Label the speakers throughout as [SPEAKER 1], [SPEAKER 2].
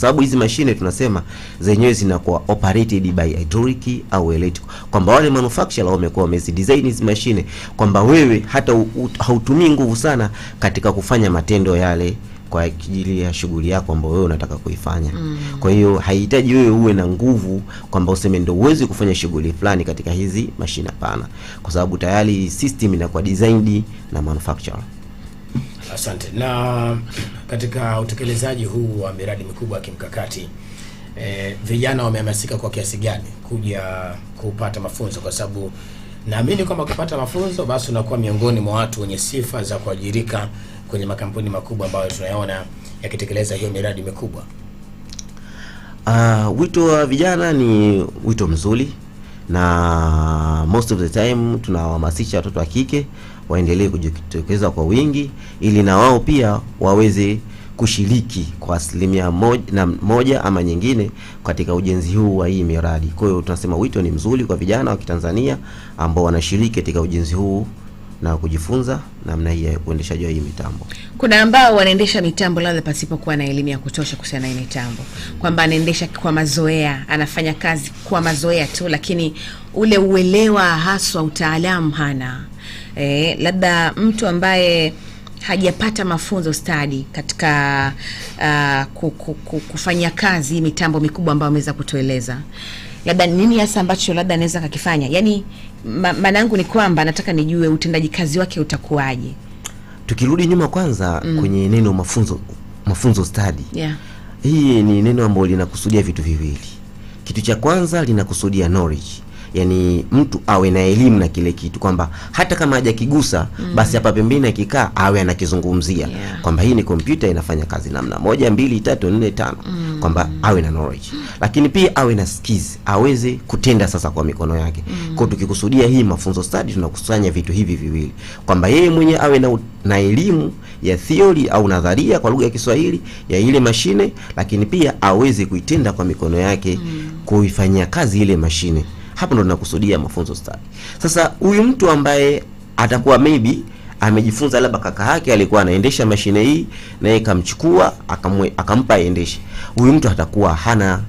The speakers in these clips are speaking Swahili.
[SPEAKER 1] sababu hizi mashine tunasema zenyewe zinakuwa operated by hydraulic au electric, kwamba wale manufacturer wamekuwa wamezidesign hizi mashine kwamba wewe hata hautumii nguvu sana katika kufanya matendo yale kwa ajili ya shughuli yako ambayo wewe unataka kuifanya. Kwa hiyo haihitaji wewe uwe na nguvu kwamba useme ndio uweze kufanya shughuli fulani katika hizi mashine, hapana, kwa sababu tayari system inakuwa designed na manufacturer.
[SPEAKER 2] Asante. Na katika utekelezaji huu wa miradi mikubwa ya kimkakati, vijana wamehamasika kwa kiasi gani kuja kupata mafunzo? Kwa sababu naamini kwamba ukipata mafunzo basi unakuwa miongoni mwa watu wenye sifa za kuajirika kwenye makampuni makubwa ambayo tunayaona yakitekeleza hiyo miradi mikubwa.
[SPEAKER 1] Wito wa vijana ni wito mzuri, na most of the time tunawahamasisha watoto wa kike waendelee kujitokeza kwa wingi ili na wao pia waweze kushiriki kwa asilimia moja ama nyingine katika ujenzi huu wa hii miradi. Kwa hiyo tunasema wito ni mzuri kwa vijana wa Kitanzania ambao wanashiriki katika ujenzi huu na kujifunza namna hii ya uendeshaji wa hii mitambo.
[SPEAKER 3] Kuna ambao wanaendesha mitambo labda pasipokuwa na elimu ya kutosha kuhusiana na hii mitambo, kwamba anaendesha kwa mazoea, anafanya kazi kwa mazoea tu, lakini ule uelewa haswa utaalamu hana. Labda mtu ambaye hajapata mafunzo stadi katika kufanya kazi mitambo mikubwa ambayo ameweza kutueleza, labda nini hasa ambacho labda anaweza kukifanya? Yaani maana yangu ni kwamba nataka nijue utendaji kazi wake utakuwaje.
[SPEAKER 1] Tukirudi nyuma kwanza kwenye neno mafunzo stadi. Hii ni neno ambalo linakusudia vitu viwili. Kitu cha kwanza linakusudia knowledge. Yani mtu awe na elimu na kile kitu, kwamba hata kama hajakigusa basi hapa pembeni akikaa awe anakizungumzia kwamba hii ni kompyuta inafanya kazi namna 1 2 3 4 5, kwamba awe na knowledge. Lakini pia awe na skills, aweze kutenda sasa kwa mikono yake. Kwa tukikusudia hii mafunzo study tunakusanya vitu hivi viwili, kwamba yeye mwenyewe awe na elimu ya theory au nadharia kwa lugha ya Kiswahili ya ile mashine, lakini pia aweze kuitenda kwa mikono yake kuifanyia kazi ile mashine. Hapo ndo tunakusudia mafunzo study. Sasa huyu mtu ambaye atakuwa maybe amejifunza, labda kaka yake alikuwa anaendesha mashine hii na yeye kamchukua akampa aendeshe, huyu mtu atakuwa hana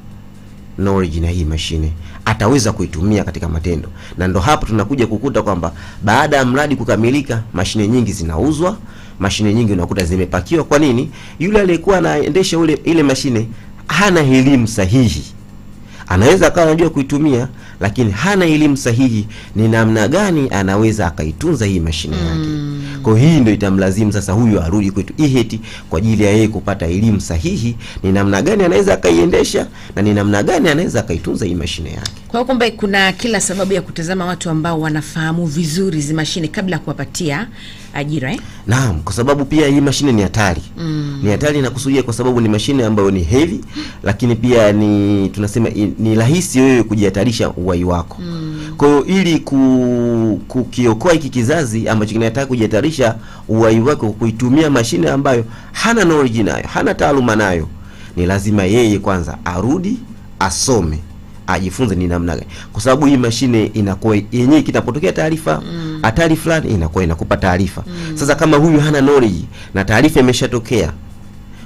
[SPEAKER 1] knowledge na hii mashine, ataweza kuitumia katika matendo. Na ndo hapo tunakuja kukuta kwamba baada ya mradi kukamilika, mashine nyingi zinauzwa, mashine nyingi unakuta zimepakiwa. Kwa nini? Yule aliyekuwa anaendesha ile mashine hana elimu sahihi. Anaweza akawa anajua kuitumia, lakini hana elimu sahihi ni namna gani anaweza akaitunza hii mashine yake. Kwa hii ndio itamlazimu sasa huyu arudi kwetu IHET kwa ajili ya yeye kupata elimu sahihi ni namna gani anaweza akaiendesha na ni namna gani anaweza akaitunza hii mashine yake.
[SPEAKER 3] Kwa hiyo kumbe kuna kila sababu ya kutazama watu ambao wanafahamu vizuri hizi mashine kabla ya kuwapatia ajira.
[SPEAKER 1] Naam, kwa sababu pia hii mashine ni hatari. Ni hatari na kusudia kwa sababu ni mashine ambayo ni heavy, lakini pia ni tunasema ni rahisi wewe kujihatarisha uhai wako. Kwa hiyo ili kukiokoa hiki kizazi ambacho kinataka kujihatarisha uhai wako kuitumia mashine ambayo hana knowledge nayo, hana taaluma nayo, ni lazima yeye kwanza arudi asome, ajifunze ni namna gani, kwa sababu hii mashine inakuwa yenyewe kinapotokea taarifa hatari fulani inakuwa inakupa taarifa. Sasa kama huyu hana knowledge na taarifa imeshatokea,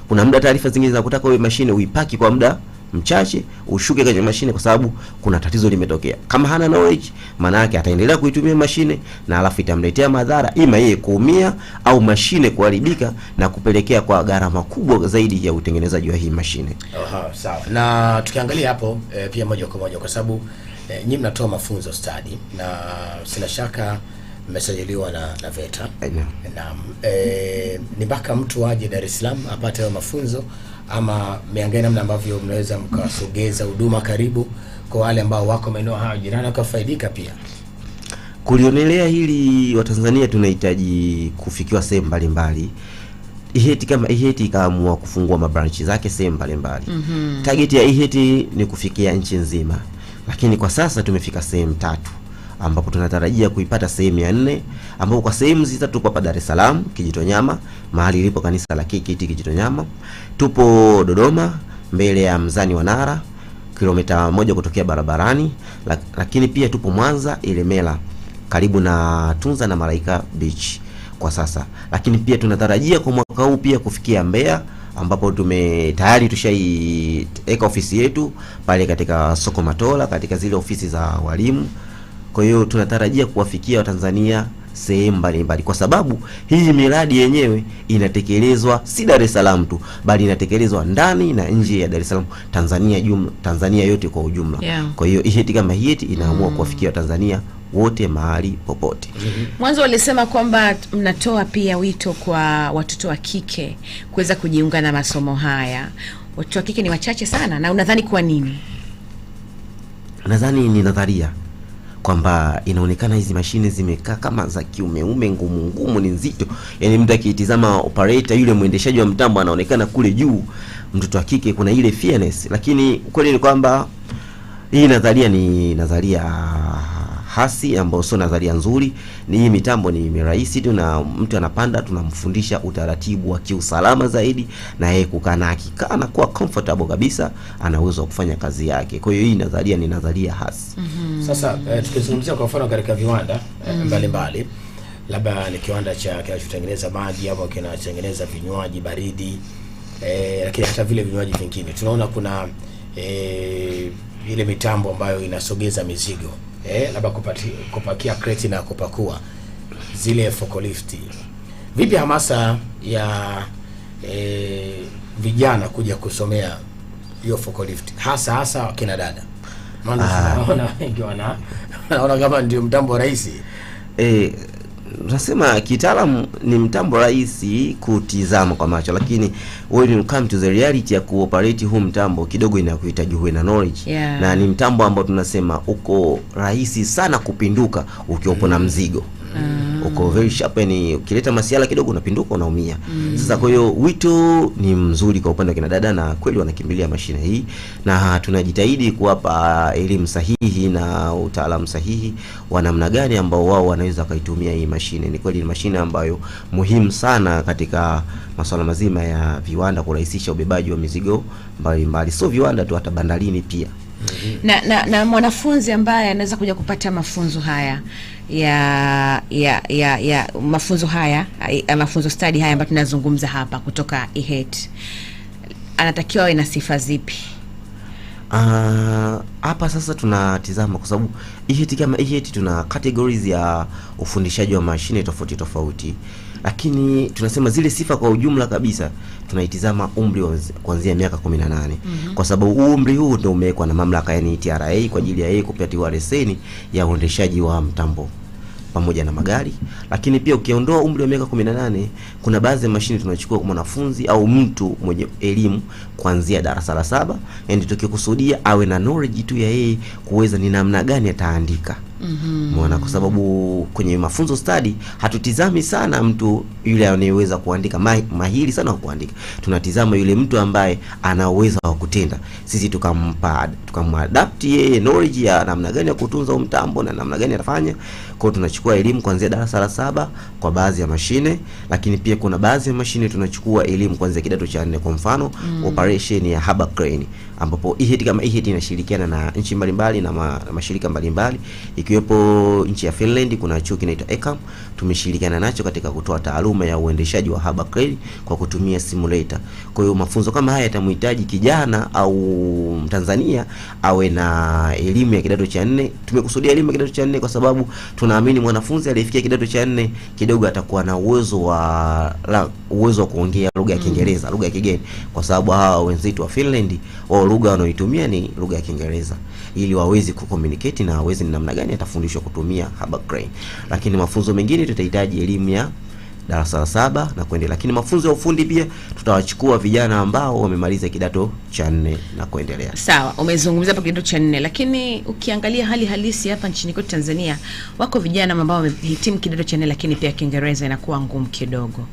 [SPEAKER 1] kuna muda taarifa zingine zinakutaka wewe mashine uipaki kwa muda mchache ushuke kwenye mashine kwa sababu kuna tatizo limetokea. Kama hana knowledge, maana yake ataendelea kuitumia mashine na alafu itamletea madhara, ima yeye kuumia au mashine kuharibika na kupelekea kwa gharama kubwa zaidi ya utengenezaji wa hii mashine.
[SPEAKER 2] Sawa. Na tukiangalia hapo pia moja kwa moja, kwa sababu nyinyi mnatoa mafunzo study na sina shaka mmesajiliwa na VETA. Ni mpaka mtu aje Dar es Salaam apate hayo mafunzo, ama meangalia namna ambavyo mnaweza mkasogeza huduma karibu kwa wale ambao wako maeneo hayo jirani wakafaidika pia?
[SPEAKER 1] Kulionelea hili Watanzania tunahitaji kufikiwa sehemu mbalimbali. IHET kama IHET ikaamua kufungua mabranchi zake sehemu mbalimbali. Target ya IHET ni kufikia nchi nzima, lakini kwa sasa tumefika sehemu 3 ambapo tunatarajia kuipata sehemu ya 4, ambapo kwa sehemu zita tupo hapa Dar es Salaam Kijitonyama, mahali lipo kanisa la KKT Kijitonyama. Tupo Dodoma mbele ya Mzani wa Nara, kilomita 1 kutokea barabarani, lakini pia tupo Mwanza Ilemela karibu na Tunza na Malaika Beach kwa sasa. Lakini pia tunatarajia kwa mwaka huu pia kufikia Mbeya ambapo tayari tushaiweka ofisi yetu pale katika soko Matola, katika zile ofisi za walimu. Kwa hiyo tunatarajia kuwafikia Watanzania sehemu mbalimbali, kwa sababu hii miradi yenyewe inatekelezwa si Dar es Salaam tu, bali inatekelezwa ndani na nje ya Dar es Salaam, Tanzania yote kwa ujumla. Kwa hiyo IHET kama IHET inaamua kuwafikia Watanzania wote mahali popote.
[SPEAKER 3] Mwanzo walisema kwamba mnatoa pia wito kwa watoto wa kike kuweza kujiunga na masomo haya. Watoto wa kike ni wachache sana, na unadhani kwa nini?
[SPEAKER 1] Nadhani ni nadharia kwamba inaonekana hizi mashine zimekaa kama za kiumeume, ngumu, ni nzito. Yaani mtu akitizama operator yule mwendeshaji wa mtambo anaonekana kule juu, mtoto wa kike kuna ile fairness. Lakini kweli ni kwamba hii nadharia ni nadharia hasi, ambayo sio nadharia nzuri. Ni hii mitambo ni rahisi tu, na mtu anapanda tunamfundisha utaratibu wa kiusalama zaidi, na yeye kukana akikaa na kuwa comfortable kabisa, ana uwezo wa kufanya kazi yake. Kwa hiyo hii nadharia ni nadharia hasi.
[SPEAKER 2] Sasa tukizungumzia kwa mfano katika viwanda mbalimbali, labda ni kiwanda cha kinachotengeneza maji au kinachotengeneza vinywaji baridi, lakini hata vile vinywaji vingine tunaona kuna ile mitambo ambayo inasogeza mizigo, labda kupakia kreti na kupakua zile forklift. Vipi hamasa ya vijana kuja kusomea hiyo forklift, hasa kina dada? Maana tunaona wengi wanaona kama ndio mtambo rahisi.
[SPEAKER 1] Nasema kitaalamu ni mtambo rahisi kutizama kwa macho, lakini when you come to the reality ya kuoperate huu mtambo kidogo inakuhitaji uwe na knowledge. Na ni mtambo ambao tunasema uko rahisi sana kupinduka ukiwa na mzigo. Uko very sharp, yani ukileta masiala kidogo unapinduka, unaumia. Sasa kwa hiyo wito ni mzuri kwa upande wa kina dada, na kweli wanakimbilia mashine hii, na tunajitahidi kuwapa elimu sahihi na utaalamu sahihi wa namna gani ambao wao wanaweza kaitumia hii mashine. Ni kweli ni mashine ambayo muhimu sana katika masuala mazima ya viwanda, kurahisisha ubebaji wa mizigo mbalimbali, sio viwanda tu, hata bandarini pia.
[SPEAKER 3] Na mwanafunzi ambaye anaweza kuja kupata mafunzo haya mafunzo study haya ambayo tunazungumza hapa kutoka IHET, anatakiwa awe na sifa zipi?
[SPEAKER 1] Hapa sasa tunatizama, kwa sababu IHET kama IHET tuna categories ya ufundishaji wa mashine tofauti, lakini tunasema zile sifa kwa ujumla kabisa tunaitizama umri kuanzia miaka 18. Kwa sababu umri huu ndio umewekwa na mamlaka, yani TRA, kwa ajili ya yeye kupatiwa leseni ya uendeshaji wa mtambo pamoja na magari. Lakini pia ukiondoa umri wa miaka 18, kuna baadhi ya mashine tunachukua kwa mwanafunzi au mtu mwenye elimu kuanzia darasa la 7, yani tukikusudia awe na knowledge tu ya yeye kuweza ni namna gani ataandika. Umeona, kwa sababu kwenye mafunzo study hatutizami sana mtu yule anayeweza kuandika mahiri sana wa kuandika. Tunatizama yule mtu ambaye ana uwezo wa kutenda. Sisi tukamadapt yeye knowledge ya namna gani ya kutunza mtambo na namna gani atafanya. Kwa tunachukua elimu kuanzia darasa la 7 kwa baadhi ya mashine, lakini pia kuna baadhi ya mashine tunachukua elimu kuanzia kidato cha 4. Kwa mfano operation ya harbor crane, ambapo IHET kama IHET inashirikiana na nchi mbalimbali na mashirika mbalimbali, ikiwepo nchi ya Finland kuna chuo kinaitwa ECAM, tumeshirikiana nacho katika kutoa taaluma ya uendeshaji wa harbor crane kwa kutumia simulator. Kwa hiyo mafunzo kama haya yatamhitaji kijana au Mtanzania awe na elimu ya kidato cha 4. Tumekusudia elimu ya kidato cha 4 kwa sababu tunaamini mwanafunzi aliyefikia kidato cha 4 kidogo atakuwa na uwezo wa kuongea lugha ya Kiingereza, lugha ya kigeni, kwa sababu hawa wenzetu wa Finland wao lugha wanaoitumia ni lugha ya Kiingereza, ili waweze kucommunicate na waweze ni namna gani atafundishwa kutumia harbor crane. Lakini mafunzo mengine tutahitaji elimu ya darasa la 7 na kuendelea. Lakini mafunzo ya ufundi pia tutawachukua vijana ambao wamemaliza kidato cha 4 na kuendelea.
[SPEAKER 3] Sawa, umezungumzia hapa kidato cha 4, lakini ukiangalia hali halisi hapa nchini kwetu Tanzania, wako vijana ambao wamehitimu kidato cha 4 lakini pia Kiingereza inakuwa ngumu kidogo.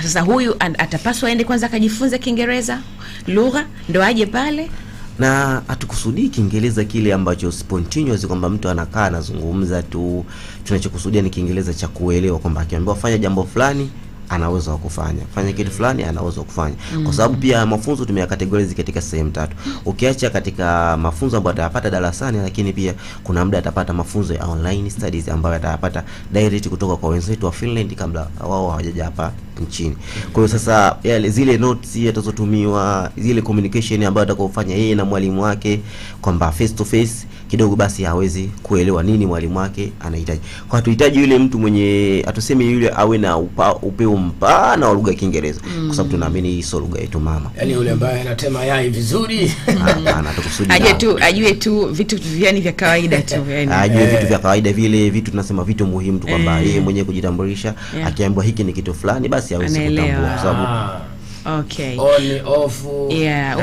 [SPEAKER 3] Sasa huyu atapaswa aende kwanza akajifunze Kiingereza lugha ndio aje pale?
[SPEAKER 1] Na hatukusudii Kiingereza kile ambacho spontaneous kwamba mtu anakaa anazungumza tu. Tunachokusudia ni Kiingereza cha kuelewa, kwamba akiambiwa fanya jambo fulani anaweza kufanya, fanya kitu fulani anaweza kufanya. Kwa sababu pia mafunzo tumeyakategorize katika sehemu 3. Ukiacha katika mafunzo ambayo atapata darasani, lakini pia kuna muda atapata mafunzo ya online studies ambayo atapata direct kutoka kwa wenzetu wa Finland kabla wao hawajaja hapa nchini. Kwa hiyo sasa yale zile notes yatazotumiwa, zile communication ambayo atakofanya yeye na mwalimu wake kwamba face to face kidogo, basi hawezi kuelewa nini mwalimu wake anahitaji. Kwa tuhitaji yule mtu mwenye atuseme yule awe na upeo mpana wa lugha ya Kiingereza, kwa sababu tunaamini hii sio lugha yetu mama.
[SPEAKER 2] Yaani yule ambaye anatema yai vizuri.
[SPEAKER 1] Hapana, tukusudia
[SPEAKER 3] ajue tu vitu vyani vya kawaida tu yani.
[SPEAKER 1] Ajue vitu vya kawaida vile vitu tunasema vitu muhimu tu, kwamba yeye mwenyewe kujitambulisha, akiambiwa hiki ni kitu fulani basi hawezi kutambua kwa sababu
[SPEAKER 3] okay.
[SPEAKER 2] On off.
[SPEAKER 3] Yeah,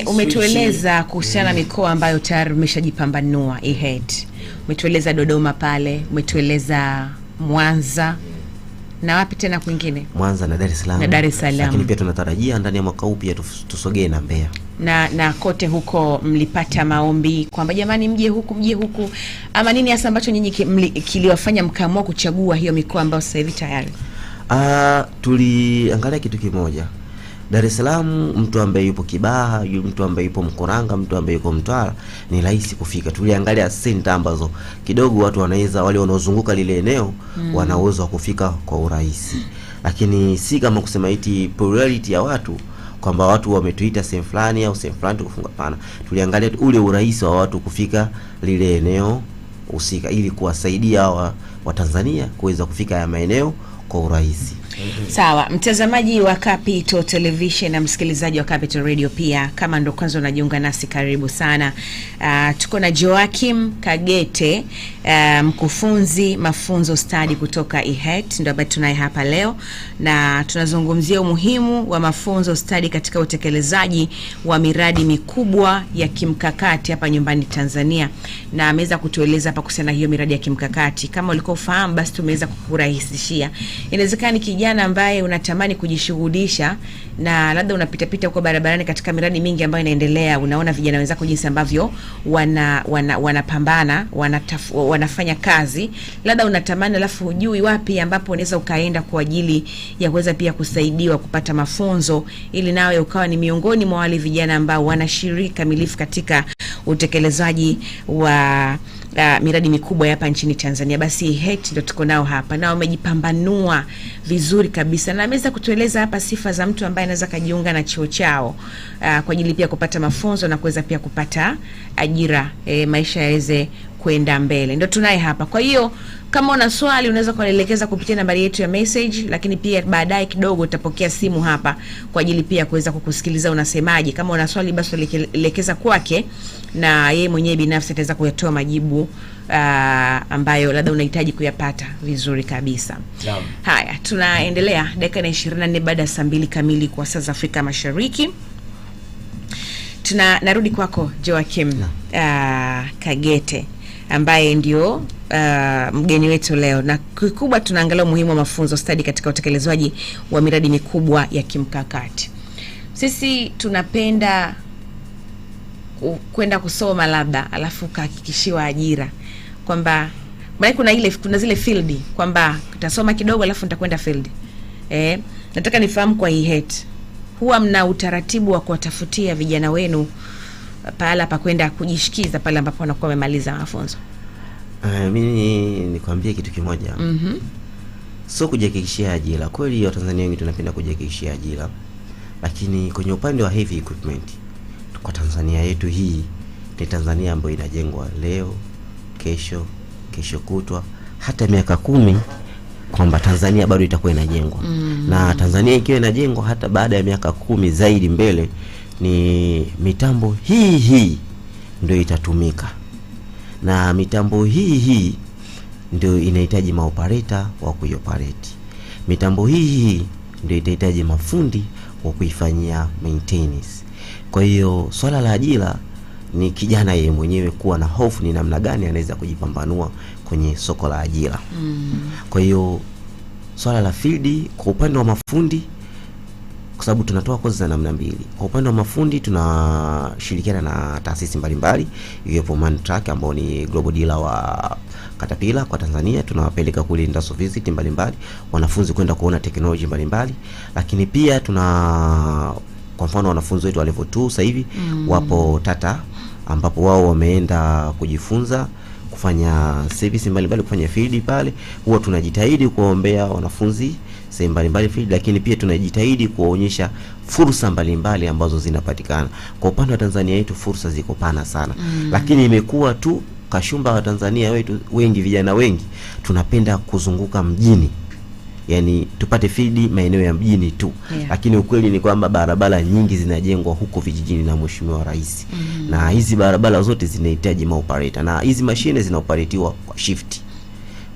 [SPEAKER 3] umetueleza kuhusiana mikoa ambayo tayari umeshajipambanua IHET. Umetueleza Dodoma pale, umetueleza Mwanza na wapi tena kwingine?
[SPEAKER 1] Mwanza na Dar es Salaam. Lakini pia tunatarajia ndani ya mwaka huu pia tusogee na Mbeya.
[SPEAKER 3] Na kote huko mlipata maombi kwamba jamani mje huku ama nini hasa ambacho nyinyi kiliwafanya mkaamua kuchagua hiyo mikoa ambayo sasa hivi tayari?
[SPEAKER 1] Tuliangalia kitu kimoja. Dar es Salaam, mtu ambaye yupo Kibaha, mtu ambaye yupo Mkuranga, mtu ambaye yuko Mtwara ni rahisi kufika. Tuliangalia center ambazo kidogo watu wanaweza, wale wanaozunguka lile eneo wana uwezo wa kufika kwa urahisi. Lakini si kama kusema iti priority ya watu kwamba watu wametuita sehemu fulani au sehemu fulani tukufunga, pana. Tuliangalia ule urahisi wa watu kufika lile eneo husika ili kuwasaidia wa Tanzania kuweza kufika ya maeneo kwa urahisi.
[SPEAKER 3] Sawa, mtazamaji wa Capital Television na msikilizaji wa Capital Radio pia, kama ndo kwanza unajiunga nasi, karibu sana. Tuko na Joachim Kagete, mkufunzi mafunzo stadi kutoka IHET, ndio ambaye tunaye hapa leo, na tunazungumzia umuhimu wa mafunzo stadi katika utekelezaji wa miradi mikubwa ya kimkakati hapa nyumbani Tanzania, na ameweza kutueleza hapa kuhusiana hiyo miradi ya kimkakati. Kama ulikuwa ufahamu, basi tumeweza kukurahisishia. Inawezekana kijana ambaye unatamani kujishughulisha na labda unapita huko barabarani katika miradi mingi ambayo inaendelea, unaona vijana wenzako jinsi ambavyo wanapambana, wanafanya kazi, labda unatamani alafu hujui wapi ambapo unaweza ukaenda kwa ajili ya kuweza pia kusaidiwa kupata mafunzo, ili nawe ukawa ni miongoni mwa wale vijana ambao wanashiriki kamilifu katika utekelezaji wa miradi mikubwa hapa nchini Tanzania. Basi IHET ndio tuko nao hapa, na wamejipambanua vizuri kabisa, na ameweza kutueleza hapa sifa za mtu ambaye anaweza kujiunga na chuo chao kwa ajili pia kupata mafunzo na kuweza pia kupata ajira, maisha yaweze kwenda mbele. Ndio tunaye hapa. Kwa hiyo kama una swali unaweza kuelekeza kupitia nambari yetu ya message, lakini pia baadaye kidogo utapokea simu hapa kwa ajili pia kuweza kukusikiliza unasemaje. Kama una swali basi elekeza kwake, na yeye mwenyewe binafsi ataweza kuyatoa majibu ambayo labda unahitaji kuyapata vizuri kabisa.
[SPEAKER 2] Naam.
[SPEAKER 3] Haya, tunaendelea dakika 24 baada ya saa 2 kamili kwa saa za Afrika Mashariki. Narudi kwako Joachim Kagete ambaye ndio mgeni wetu leo, na kikubwa tunaangalia umuhimu wa mafunzo stadi katika utekelezaji wa miradi mikubwa ya kimkakati. Sisi tunapenda kwenda kusoma labda alafu kahakikishiwa ajira, kwamba kuna zile field kwamba utasoma kidogo alafu nitakwenda field. Nataka nifahamu kwa IHET huwa mna utaratibu wa kuwatafutia vijana wenu pahala pa kwenda kujishikiza pale ambapo wanakuwa wamemaliza mafunzo?
[SPEAKER 1] Mimi nikwambie kitu kimoja. Sio kujihakikishia ajira. Kweli Watanzania wengi tunapenda kujihakikishia ajira, lakini kwenye upande wa heavy equipment kwa Tanzania yetu hii ni Tanzania ambayo inajengwa leo, kesho kutwa, hata miaka 10, kwamba Tanzania bado itakuwa inajengwa. Na Tanzania ikiwa inajengwa hata baada ya miaka 10 zaidi mbele, ni mitambo hii ndio itatumika, na mitambo hii ndio inahitaji maoperator wa kuioperate. Mitambo hii ndio itahitaji mafundi wa kuifanyia maintenance. Kwa hiyo swala la ajira ni kijana yeye mwenyewe kuwa na hofu ni namna gani anaweza kujipambanua kwenye soko la ajira. Kwa hiyo swala la field kwa upande wa mafundi, kwa sababu tunatoa kozi za namna mbili. Kwa upande wa mafundi tunashirikiana na taasisi mbalimbali, ikiwepo Mantrack ambao ni global dealer wa Caterpillar kwa Tanzania. Tunawapeleka kule industrial visit mbalimbali, wanafunzi kwenda kuona technology mbalimbali. Lakini pia kwa mfano wanafunzi wetu wa level 2 sasa hivi wapo Tata, ambapo wao wameenda kujifunza kufanya service mbalimbali, kufanya field pale, huwa tunajitahidi kuombea wanafunzi sehemu mbalimbali field, lakini pia tunajitahidi kuwaonyesha fursa mbalimbali ambazo zinapatikana. Kwa upande wa Tanzania yetu fursa ziko pana sana. Lakini imekuwa tu kashumba wa Tanzania wetu wengi, vijana wengi tunapenda kuzunguka mjini. Yani tupate field maeneo ya mjini tu. Lakini ukweli ni kwamba barabara nyingi zinajengwa huko vijijini na Mheshimiwa Rais. Na hizi barabara zote zinahitaji maoperator, na hizi mashine zinaoperatiwa kwa shift.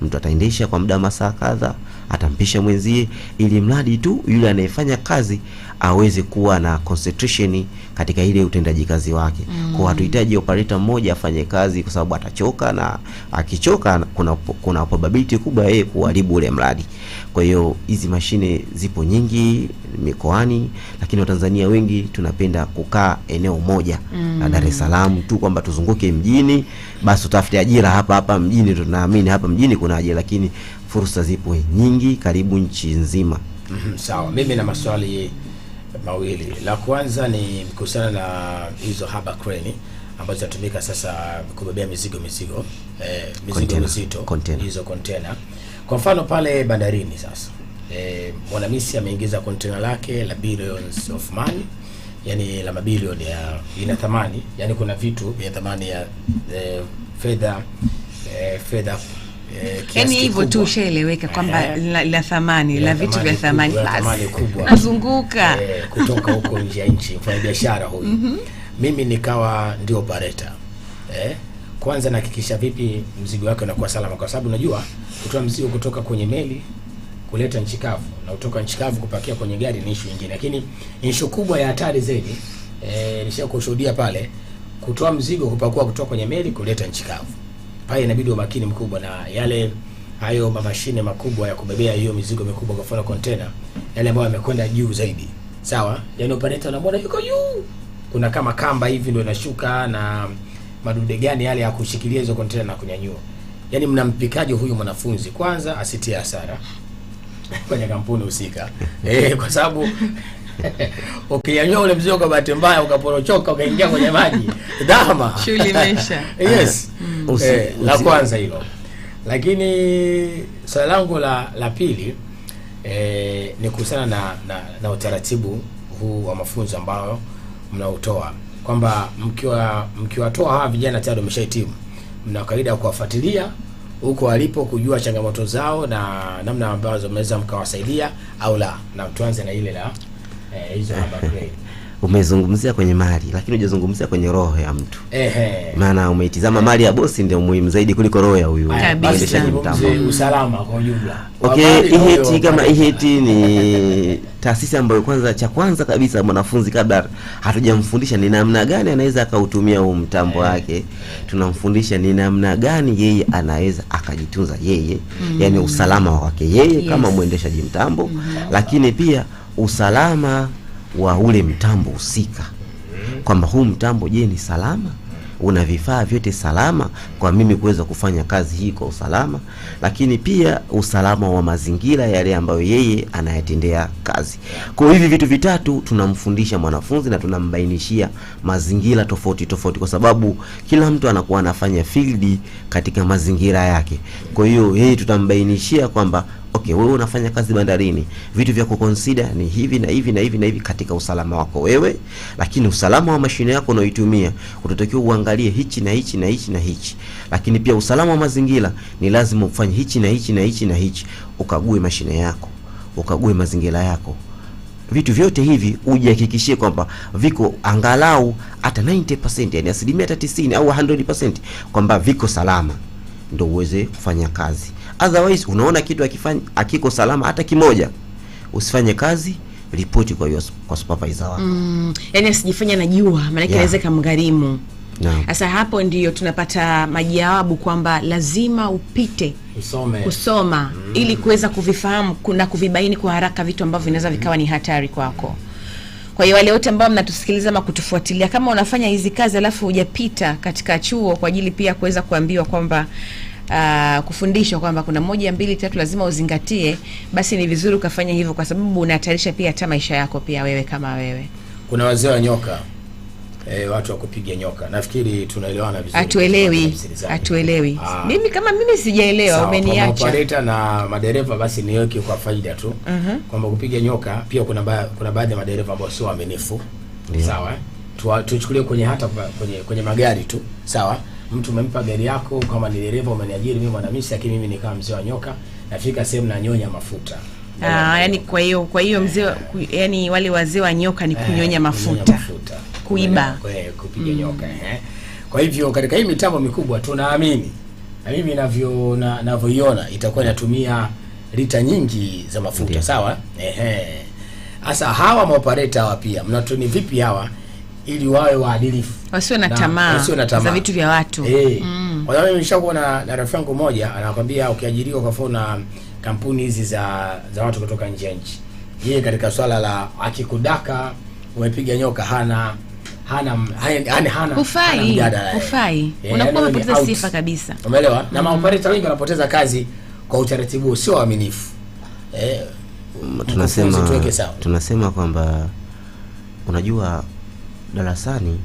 [SPEAKER 1] Mtu ataendesha kwa muda masaa kadha, atampisha mwenzie, ili mradi tu yule anayefanya kazi aweze kuwa na concentration katika ile utendaji kazi wake. Kwa hatuhitaji operator mmoja afanye kazi, kwa sababu atachoka, na akichoka kuna probability kubwa yeye kuharibu ule mradi. Kwa hiyo hizi mashine zipo nyingi mikoani, lakini Watanzania wengi tunapenda kukaa eneo moja na Dar es Salaam tu, kwamba tuzunguke mjini basi tutafute ajira hapa mjini. Tunaamini hapa mjini kuna ajira, lakini fursa zipo nyingi karibu nchi nzima.
[SPEAKER 2] Sawa, mimi na maswali mawili. La kwanza ni kuhusiana na hizo harbor crane ambazo zinatumika sasa kubebea mizigo mizito, hizo container. Kwa mfano pale bandarini sasa, Mwanamisi ameingiza container lake la billions of money, yani la mabilioni ya ina thamani, yani kuna vitu vya thamani ya fedha
[SPEAKER 3] yani hivyo tu ushaeleweka kwamba la thamani, la vitu vya thamani
[SPEAKER 2] kubwa
[SPEAKER 3] nazunguka
[SPEAKER 2] kutoka huko nje ya nchi, mfanya biashara huyu. Mimi nikawa ndio operator. Kwanza nahakikisha vipi mzigo wake unakuwa salama, kwa sababu unajua kutoa mzigo kutoka kwenye meli kuleta nchi kavu na kutoka nchi kavu kupakia kwenye gari ni issue nyingine, lakini issue kubwa ya hatari zaidi nishakushuhudia pale, kutoa mzigo kupakua kutoka kwenye meli kuleta nchi kavu. Pale inabidi umakini mkubwa, na hayo mashine makubwa ya kubebea hiyo mizigo mikubwa, kwa mfano container yale ambayo yamekwenda juu zaidi. Sawa? Yani operator anamwona yuko juu, kuna kama kamba hivi ndio inashuka na madude gani yale ya kushikilia hizo container na kunyanyua. Yani mnampikaje huyu mwanafunzi? Kwanza asitie hasara kwenye kampuni husika. Kwa sababu ukinyanyua ule mzigo kwa bahati mbaya ukaporochoka ukaingia kwenye maji, dhama
[SPEAKER 3] shule imesha.
[SPEAKER 2] Yes. La kwanza hilo. Lakini swali langu la pili ni kuhusiana na utaratibu huu wa mafunzo ambao mnaotoa, kwamba mkiwatoa hawa vijana tayari wameshahitimu, mna kawaida ya kuwafuatilia huko walipo, kujua changamoto zao na namna ambazo mnaweza mkawasaidia au la. Na tuanze na ile la hizo harbor crane.
[SPEAKER 1] Umezungumzia kwenye mali, lakini hujazungumzia kwenye roho ya mtu. Maana umeitizama mali ya bosi ndio muhimu zaidi kuliko roho ya huyu
[SPEAKER 2] mwendeshaji mtambo. Usalama kwa ujumla.
[SPEAKER 1] Okay, kama iheti ni taasisi ambayo cha kwanza kabisa mwanafunzi kabla hatujamfundisha ni namna gani anaweza akautumia huo mtambo wake, tunamfundisha ni namna gani yeye anaweza akajitunza yeye, yani usalama wake yeye kama mwendeshaji mtambo, lakini pia usalama wa ule mtambo husika, kwamba huu mtambo je ni salama, una vifaa vyote salama kwa mimi kuweza kufanya kazi hii kwa usalama, lakini pia usalama wa mazingira yale ambayo yeye anayatendea kazi. Kwa hivi vitu vitatu tunamfundisha mwanafunzi na tunambainishia mazingira tofauti tofauti, kwa sababu kila mtu anakuwa anafanya field katika mazingira yake. Kwa hiyo yeye tutambainishia kwamba okay, wewe unafanya kazi bandarini, vitu vya kuconsider ni hivi na hivi na hivi na hivi katika usalama wako wewe, lakini usalama wa mashine yako unayoitumia utatakiwa uangalie hichi na hichi na hichi na hichi, lakini pia usalama wa mazingira ni lazima ufanye hichi na hichi na hichi na hichi, ukague mashine yako, ukague mazingira yako. Vitu vyote hivi ujihakikishie kwamba viko angalau hata 90%, yani 90% au 100% kwamba viko salama, ndio uweze kufanya kazi. Otherwise unaona kitu akiko salama hata kimoja, usifanye kazi, ripoti kwa supervisor wako.
[SPEAKER 3] Yani asijifanya najua, maana inaweza kumgharimu. Sasa hapo ndio tunapata majawabu kwamba lazima upite kusoma ili kuweza kuvifahamu na kuvibaini kwa haraka vitu ambavyo vinaweza vikawa ni hatari kwako. Kwa hiyo wale wote ambao mnatusikiliza ama kutufuatilia, kama unafanya hizi kazi alafu hujapita katika chuo kwa ajili pia kuweza kuambiwa kwamba kufundishwa kwamba kuna 1 2 3 lazima uzingatie, basi ni vizuri ukafanya hivyo, kwa sababu unahatarisha pia hata maisha yako pia wewe kama wewe.
[SPEAKER 2] Kuna wazee wa nyoka. watu wa kupiga nyoka. Nafikiri tunaelewana vizuri.
[SPEAKER 3] Atuelewi. Mimi sijaelewa, umeniacha.
[SPEAKER 2] Operator na madereva basi niweke kwa faida tu. Kwamba kupiga nyoka pia kuna baadhi ya madereva ambao sio waaminifu. Sawa? Tuchukulie kwenye magari tu. Sawa? Mtu umempa gari yako kama ni dereva, umeniajiri mimi mwanamisi, lakini mimi ni kama mzee wa nyoka, nafika sehemu na nyonya mafuta.
[SPEAKER 3] Yani kwa hiyo mzee, yani wale wazee wa nyoka ni kunyonya mafuta. Kuiba.
[SPEAKER 2] Kupiga nyoka. Kwa hivyo katika hii mitambo mikubwa tunaamini, na mimi ninavyoiona itakuwa inatumia lita nyingi za mafuta. Sawa? Sasa hawa maoperator hawa pia mnatuni vipi hawa ili wawe waadilifu,
[SPEAKER 3] wasiwe na tamaa za vitu vya watu?
[SPEAKER 2] Kwa sababu mimi nishakuwa na rafiki yangu mmoja anakuambia ukiajiriwa kwa mfano kampuni hizi za watu kutoka nje ya nchi, yeye katika swala la akikudaka umepiga nyoka hana
[SPEAKER 3] ufai, unakuwa umepoteza sifa kabisa.
[SPEAKER 2] Umeelewa? Na maoperator wengi wanapoteza kazi kwa utaratibu sio waaminifu.
[SPEAKER 1] Tunasema kwamba unajua darasani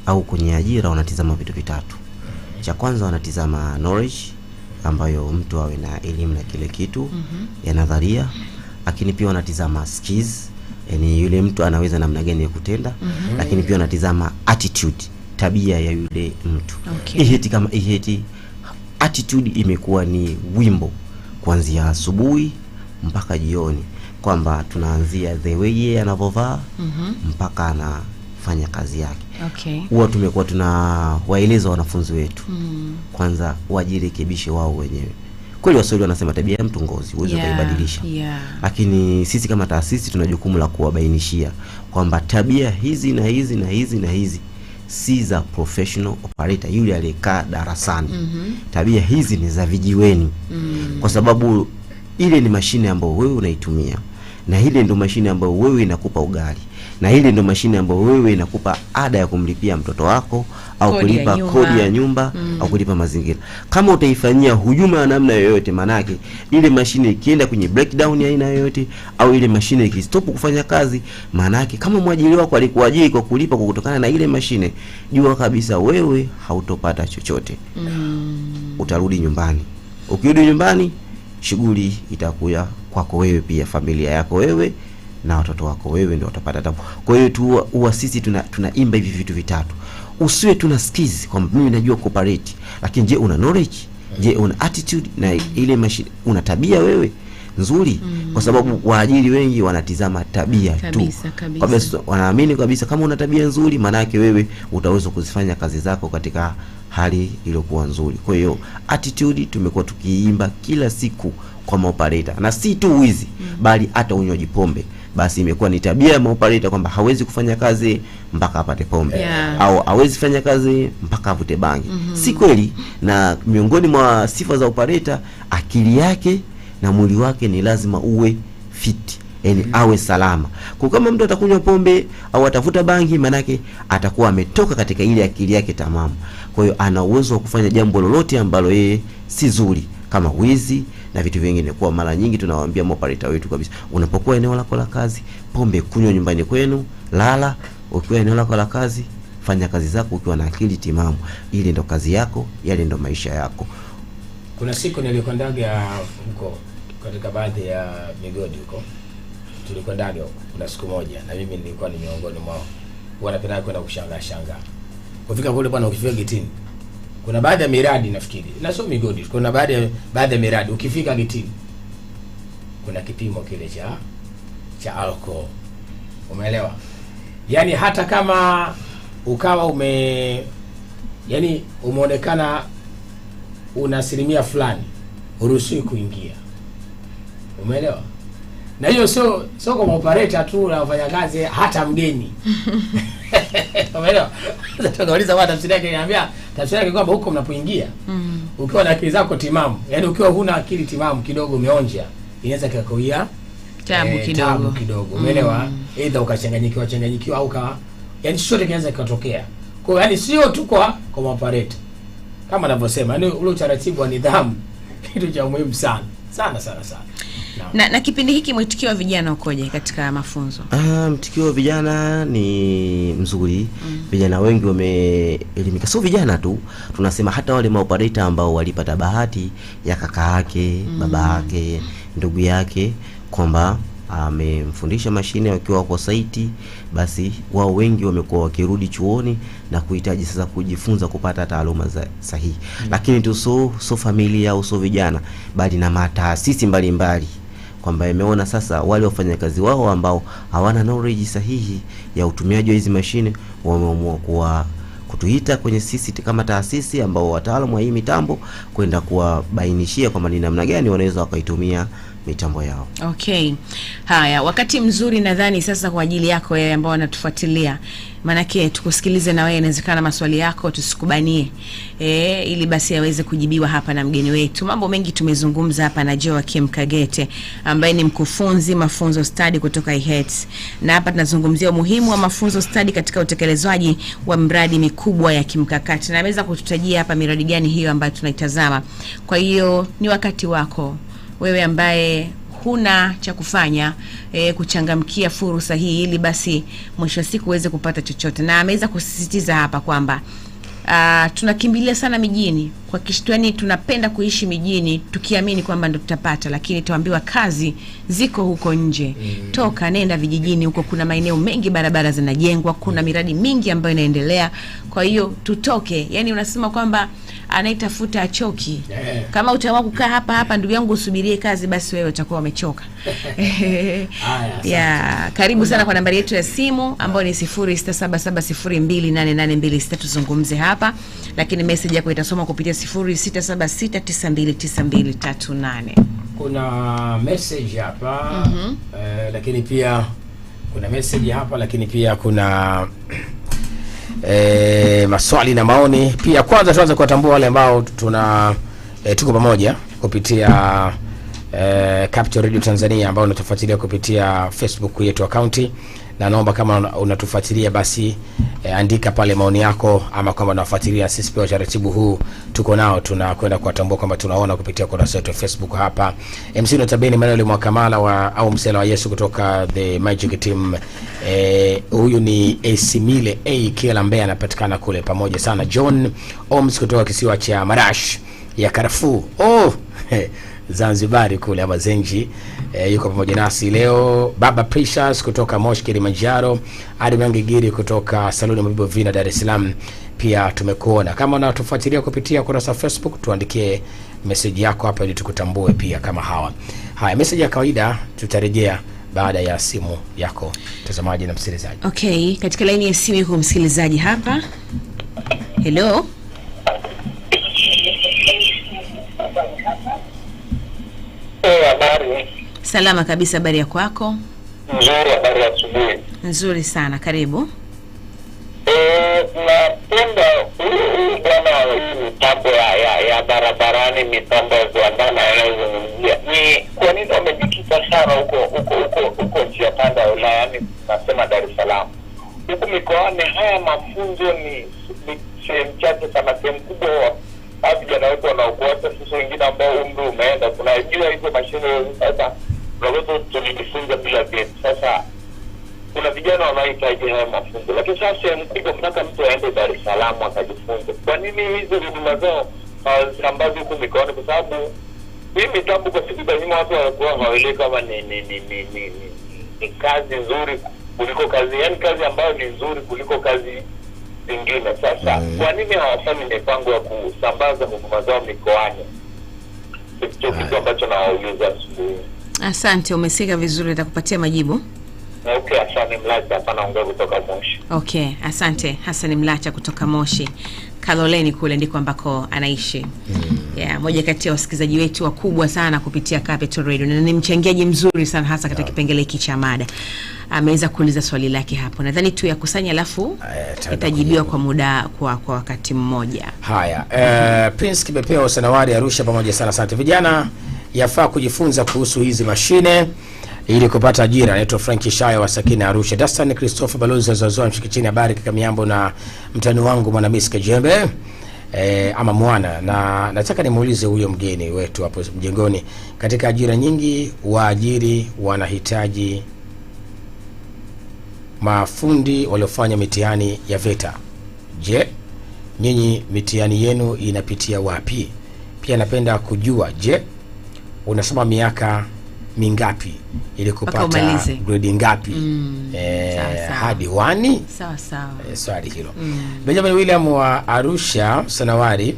[SPEAKER 1] au kwenye ajira wanatizama vitu vitatu. Cha kwanza wanatizama knowledge, ambayo mtu awe na elimu na kile kitu ya nadharia, lakini pia wanatizama skills, yani yule mtu anaweza namna gani ya kutenda, lakini pia wanatizama attitude, tabia ya yule mtu. Iheti attitude imekuwa ni wimbo kuanzia asubuhi mpaka jioni, kwamba tunaanzia the way yeye anavovaa mpaka anafanya kazi yake. Huwa tumekuwa tunawaeleza wanafunzi wetu kwanza wajirekebishe wao wenyewe. Kweli Waswahili wanasema tabia ya mtu ngozi, huwezi kuibadilisha. Lakini sisi kama taasisi tuna jukumu la kuwabainishia kwamba tabia hizi na hizi na hizi na hizi si za professional operator yule aliyekaa darasani. Tabia hizi ni za vijiweni. Kwa sababu ile ni mashine ambayo wewe unaitumia, na ile ndio mashine ambayo wewe inakupa ugali, na ile ndio mashine ambayo wewe inakupa ada ya kumlipia mtoto wako au kulipa kodi ya nyumba au kulipa mazingira. Kama utaifanyia hujuma ya namna yoyote, manake ile mashine ikienda kwenye breakdown ya aina yoyote au ile mashine ikistop kufanya kazi, manake kama mwajiri wako alikuajiri kwa kulipa kwa kutokana na ile mashine, jua kabisa wewe hautopata chochote. Utarudi nyumbani. Ukirudi nyumbani, shughuli itakuja kwako wewe pia, familia yako wewe na watoto wako wewe ndio utapata tabu. Kwa hiyo sisi tunaimba hivi vitu vitatu. Usiwe tuna skills kwamba mimi najua cooperate, lakini je una knowledge? Je una attitude? Na ile mashine una tabia wewe nzuri? Kwa sababu waajiri wengi wanatizama tabia tu. Kabisa wanaamini kabisa kama una tabia nzuri, maana yake wewe utaweza kuzifanya kazi zako katika hali iliyokuwa nzuri. Kwa hiyo attitude tumekuwa tukiimba kila siku kwa maoperator, na si tu wizi bali hata unywaji pombe. Basi imekuwa ni tabia ya maoperator kwamba hawezi kufanya kazi mpaka apate pombe, au hawezi fanya kazi mpaka avute bangi. Si kweli. Na miongoni mwa sifa za operator, akili yake na mwili wake ni lazima uwe fit, yani awe salama. Kwa kama mtu atakunywa pombe au atafuta bangi, manake atakuwa ametoka katika ile akili yake tamamu. Kwa hiyo ana uwezo wa kufanya jambo lolote ambalo yeye si zuri, kama wizi na vitu vingine. Kwa mara nyingi tunawaambia operator wetu kabisa, unapokuwa eneo lako la kazi, pombe kunywa nyumbani kwenu, lala. Ukiwa eneo lako la kazi, fanya kazi zako ukiwa na akili timamu. Ile ndo kazi yako, yale ndo maisha yako.
[SPEAKER 2] Kuna siku nilikondaga huko katika baadhi ya migodi huko, tulikondaga huko. Kuna siku moja na mimi nilikuwa ni miongoni mwao, wanapenda kwenda kushangaa. Kufika kule bwana, ukifika getini kuna baadhi ya miradi, nafikiri na sio migodi, kuna baadhi ya miradi ukifika getini kuna kipimo kile cha alcohol. Umeelewa? Yani hata kama ukawa umeonekana una asilimia fulani, uruhusiwi kuingia. Umeelewa? Na hiyo sio kwa operator tu na wafanyakazi, hata mgeni. Umeelewa? Tutauliza watu tafsiri yake, niambia tafsiri yake kwamba huko mnapoingia ukiwa na akili zako timamu, yani ukiwa huna akili timamu kidogo umeonja, inaweza kukuia tabu kidogo. Umeelewa? Aidha ukachanganyikiwa au yani chochote kinaweza kikatokea. Kwa hiyo yani sio tu kwa operator. Kama ninavyosema, yani ule utaratibu wa nidhamu kitu cha muhimu sana.
[SPEAKER 3] Na kipindi hiki mwitikio wa vijana ukoje katika mafunzo?
[SPEAKER 1] Mwitikio wa vijana ni mzuri. Vijana wengi wameelimika. Sio vijana tu, tunasema hata wale maoperator ambao walipata bahati ya kaka yake, baba yake, ndugu yake kwamba amemfundisha mashine wakiwa wako site, basi wao wengi wamekuwa wakirudi chuoni na kuhitaji sasa kujifunza kupata taaluma sahihi. Lakini tu so familia au so vijana, bali na mataasisi mbalimbali kwamba imeona sasa wale wafanyakazi wao ambao hawana knowledge sahihi ya utumiaji wa hizi mashine, wameamua kutuita kwenye sisi kama taasisi ambao wataalamu wa hii mitambo kwenda kuwabainishia kwamba ni namna gani wanaweza wakaitumia mitambo yao.
[SPEAKER 3] Okay. Haya, wakati mzuri nadhani sasa kwa ajili yako wewe ambao unatufuatilia. Manake tukusikilize na wewe, inawezekana maswali yako tusikubanie. Ili basi yaweze kujibiwa hapa na mgeni wetu. Mambo mengi tumezungumza hapa na Joachim Kagete ambaye ni mkufunzi mafunzo study kutoka IHETS. Na hapa tunazungumzia umuhimu wa mafunzo study katika utekelezaji wa miradi mikubwa ya kimkakati. Na ameweza kututajia hapa miradi gani hiyo ambayo tunaitazama. Kwa hiyo ni wakati wako wewe ambaye huna cha kufanya kuchangamkia fursa hii ili basi mwisho siku uweze kupata chochote. Na ameweza kusisitiza hapa kwamba tunakimbilia sana mijini kwa kishtwani, tunapenda kuishi mijini tukiamini kwamba ndo tutapata, lakini tuambiwa kazi ziko huko nje. Toka nenda vijijini, huko kuna maeneo mengi, barabara zinajengwa, kuna miradi mingi ambayo inaendelea. Kwa hiyo tutoke, yani unasema kwamba anaitafuta achoki. Kama utaamua kukaa hapa ndugu yangu usubirie kazi, basi wewe utakuwa umechoka. Karibu sana kwa nambari yetu ya simu ambayo ni 0677028826 tuzungumze hapa, lakini message yako itasoma kupitia 0676929238.
[SPEAKER 2] Kuna message hapa lakini pia kuna message hapa, lakini pia kuna maswali na maoni pia. Kwanza tuanze kuwatambua wale ambao tuko pamoja kupitia Capital Radio Tanzania ambao unatufuatilia kupitia Facebook yetu account, na naomba kama unatufuatilia basi andika pale maoni yako, ama kama unafuatilia sisi pia utaratibu huu tuko nao, tunakwenda kuwatambua kwamba tunaona kupitia kurasa yetu ya Facebook hapa. MC Notabene Manuel Mwakamala au Msela wa Yesu kutoka The Magic Team. Huyu ni Esimile Kila Mbeya, anapatikana kule pamoja sana. John Oms kutoka kisiwa cha Marash ya Karafuu Zanzibari kule ama Zenji, yuko pamoja nasi leo. Baba Precious kutoka Moshi Kilimanjaro, Adam Ngigiri kutoka Saluni Mabibo Vina Dar es Salaam, pia tumekuona. Kama unatufuatilia kupitia kurasa Facebook, tuandikie message yako hapa ili tukutambue pia kama hawa. Haya, message ya kawaida tutarejea baada ya simu yako mtazamaji na msikilizaji.
[SPEAKER 3] Okay, katika line ya simu yuko msikilizaji hapa. Hello.
[SPEAKER 4] Habari.
[SPEAKER 3] Salama kabisa, habari ya kwako?
[SPEAKER 4] Nzuri, habari ya asubuhi.
[SPEAKER 3] Nzuri sana, karibu.
[SPEAKER 4] Napenda bwana hii mitambo ya barabarani, mitambo ya viwandani yanayozungumzia. Ni kwa nini wamejikita sana huko njia panda ya Ulaya, yani nasema Dar es Salaam. Huku mikoani haya mafunzo ni sehemu chache sana, sehemu kubwa vijana wetu wanaokuacha sisi wengine ambao umri umeenda. Tunajua hizo mashine sasa tunaweza tulijifunza bila vyeti. Sasa kuna vijana wanaohitaji haya mafunzo, lakini sasa sehemu kubwa mpaka mtu aende Dar es Salaam akajifunze. Kwa nini hizo huduma zao hazisambazi huku mikoani? Kwa sababu hii mitambo kwa siku za nyuma watu walikuwa hawaelewi kama ni kazi nzuri kuliko kazi, yani kazi ambayo ni nzuri kuliko kazi zingine. Sasa kwa nini hawafanyi mipango ya kusambaza huduma zao mikoani? Hicho kitu ambacho nawauliza asubuhi.
[SPEAKER 3] Asante, umesika vizuri, nitakupatia majibu.
[SPEAKER 4] Okay, Hassan Mlacha hapa naongea kutoka Moshi.
[SPEAKER 3] Okay, asante. Hassan Mlacha kutoka Moshi. Kaloleni kule ndiko ambako anaishi. Moja kati ya wasikilizaji wetu wakubwa sana kupitia Capital Radio, na ni mchangiaji mzuri sana hasa katika kipengele hiki cha mada. Ameweza kuuliza swali lake hapo. Nadhani tu yakusanya alafu itajibiwa kwa muda kwa wakati mmoja.
[SPEAKER 2] Haya, Prince Kibepeo Sanawari Arusha pamoja sana. Asante. Vijana yafaa kujifunza kuhusu hizi mashine ili kupata ajira. Naitwa Frank Shaya wa Sakina Arusha. Dastan Christopher Balozi Zazoa Mshikichini, habari kaka Miambo na mtani wangu Mwanamisi Kajembe. ama mwana, na nataka nimuulize huyo mgeni wetu hapo mjengoni, katika ajira nyingi waajiri wanahitaji mafundi waliofanya mitihani ya VETA. Je, nyinyi mitihani yenu inapitia wapi? Pia napenda kujua, je, unasoma miaka mingapi ili kupata grade ngapi? Hadi 1?
[SPEAKER 3] Sawa.
[SPEAKER 2] Swali hilo. Benjamin William wa Arusha Sanawari,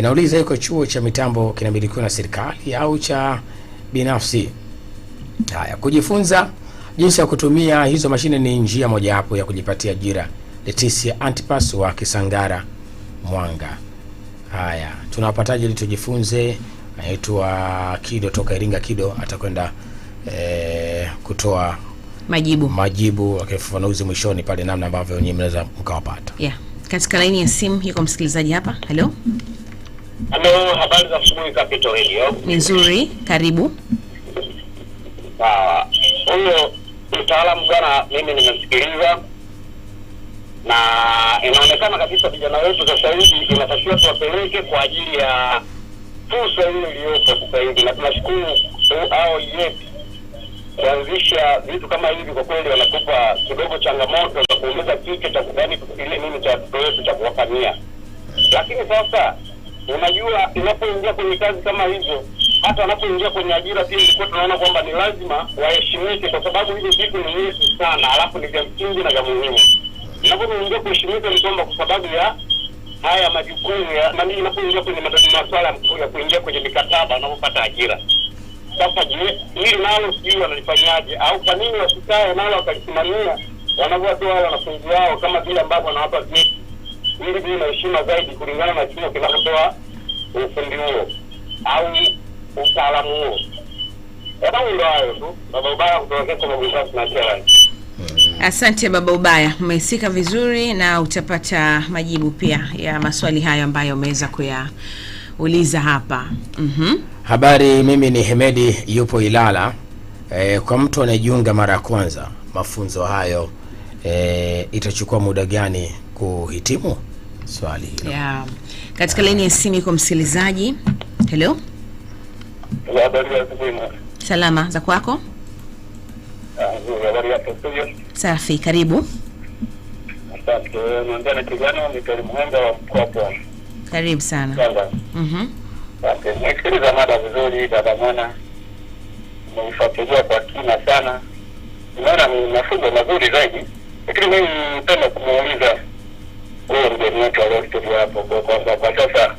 [SPEAKER 2] nauliza iko chuo cha mitambo kinamilikiwa na serikali au cha binafsi? Haya, kujifunza jinsi ya kutumia hizo mashine ni njia mojawapo ya kujipatia ajira. Leticia Antipas wa Kisangara Mwanga. Haya, tunawapataje ili tujifunze? Anaitwa Kido toka Iringa. Kido atakwenda kutoa majibu akifafanuzi mwishoni pale namna ambavyo nyinyi mnaweza mkawapata.
[SPEAKER 3] Katika laini ya simu yuko msikilizaji hapa. Hello,
[SPEAKER 4] habari za asubuhi Capital Radio.
[SPEAKER 3] Ni nzuri, karibu.
[SPEAKER 4] Sawa. Huyo mtaalamu bwana, mimi nimemsikiliza na inaonekana kabisa vijana wetu sasa hivi inatakiwa tuwapeleke kwa ajili ya fursa ile iliyopo sasa hivi, na tunashukuru hao yetu kuanzisha vitu kama hivi. Kwa kweli wanatupa kidogo changamoto za kuongeza kitu cha kudani kufikiria nini cha wetu cha kuwafanyia. Lakini sasa unajua, inapoingia kwenye kazi kama hizo, hata wanapoingia kwenye ajira pia ilikuwa tunaona kwamba ni lazima waheshimike, kwa sababu hivi vitu ni nyingi sana, alafu ni vya msingi na vya muhimu. Inapoingia kuheshimika ni kwamba kwa sababu ya haya majukumu ya mimi inapoingia kwenye masuala ya kuingia kwenye mikataba na kupata ajira. Sasa je, hili nalo sijui wanalifanyaje, au kwa nini wasikae nalo wakalisimamia wanavyotoa wale wanafunzi wao kama vile ambavyo wanawapa vyeti ili viwe na heshima zaidi kulingana na chuo kinachotoa ufundi huo au utaalamu huo. Ndio hayo tu. Baba Ubaya kutoka kwa Mugusasi na Chela.
[SPEAKER 3] Asante Baba Ubaya, umesika vizuri na utapata majibu pia ya maswali hayo ambayo umeweza kuyauliza hapa.
[SPEAKER 2] Habari, mimi ni Hemedi yupo Ilala. Kwa mtu anayejiunga mara ya kwanza, mafunzo hayo itachukua muda gani kuhitimu? Swali hilo.
[SPEAKER 3] Katika laini ya simu iko msikilizaji. Hello. Salama, za kwako? Safi, karibu.
[SPEAKER 4] Asante. Mwandana kijana Mhanga wa Mkopo.
[SPEAKER 3] Karibu sana.
[SPEAKER 4] Asante. Nimesikiliza mada vizuri dada Mwana. Nimeifuatilia kwa kina sana. Naona ni mafunzo mazuri zaidi. Lakini mimi napenda kumuuliza wewe mgeni wetu aliyokuja hapo kwa sasa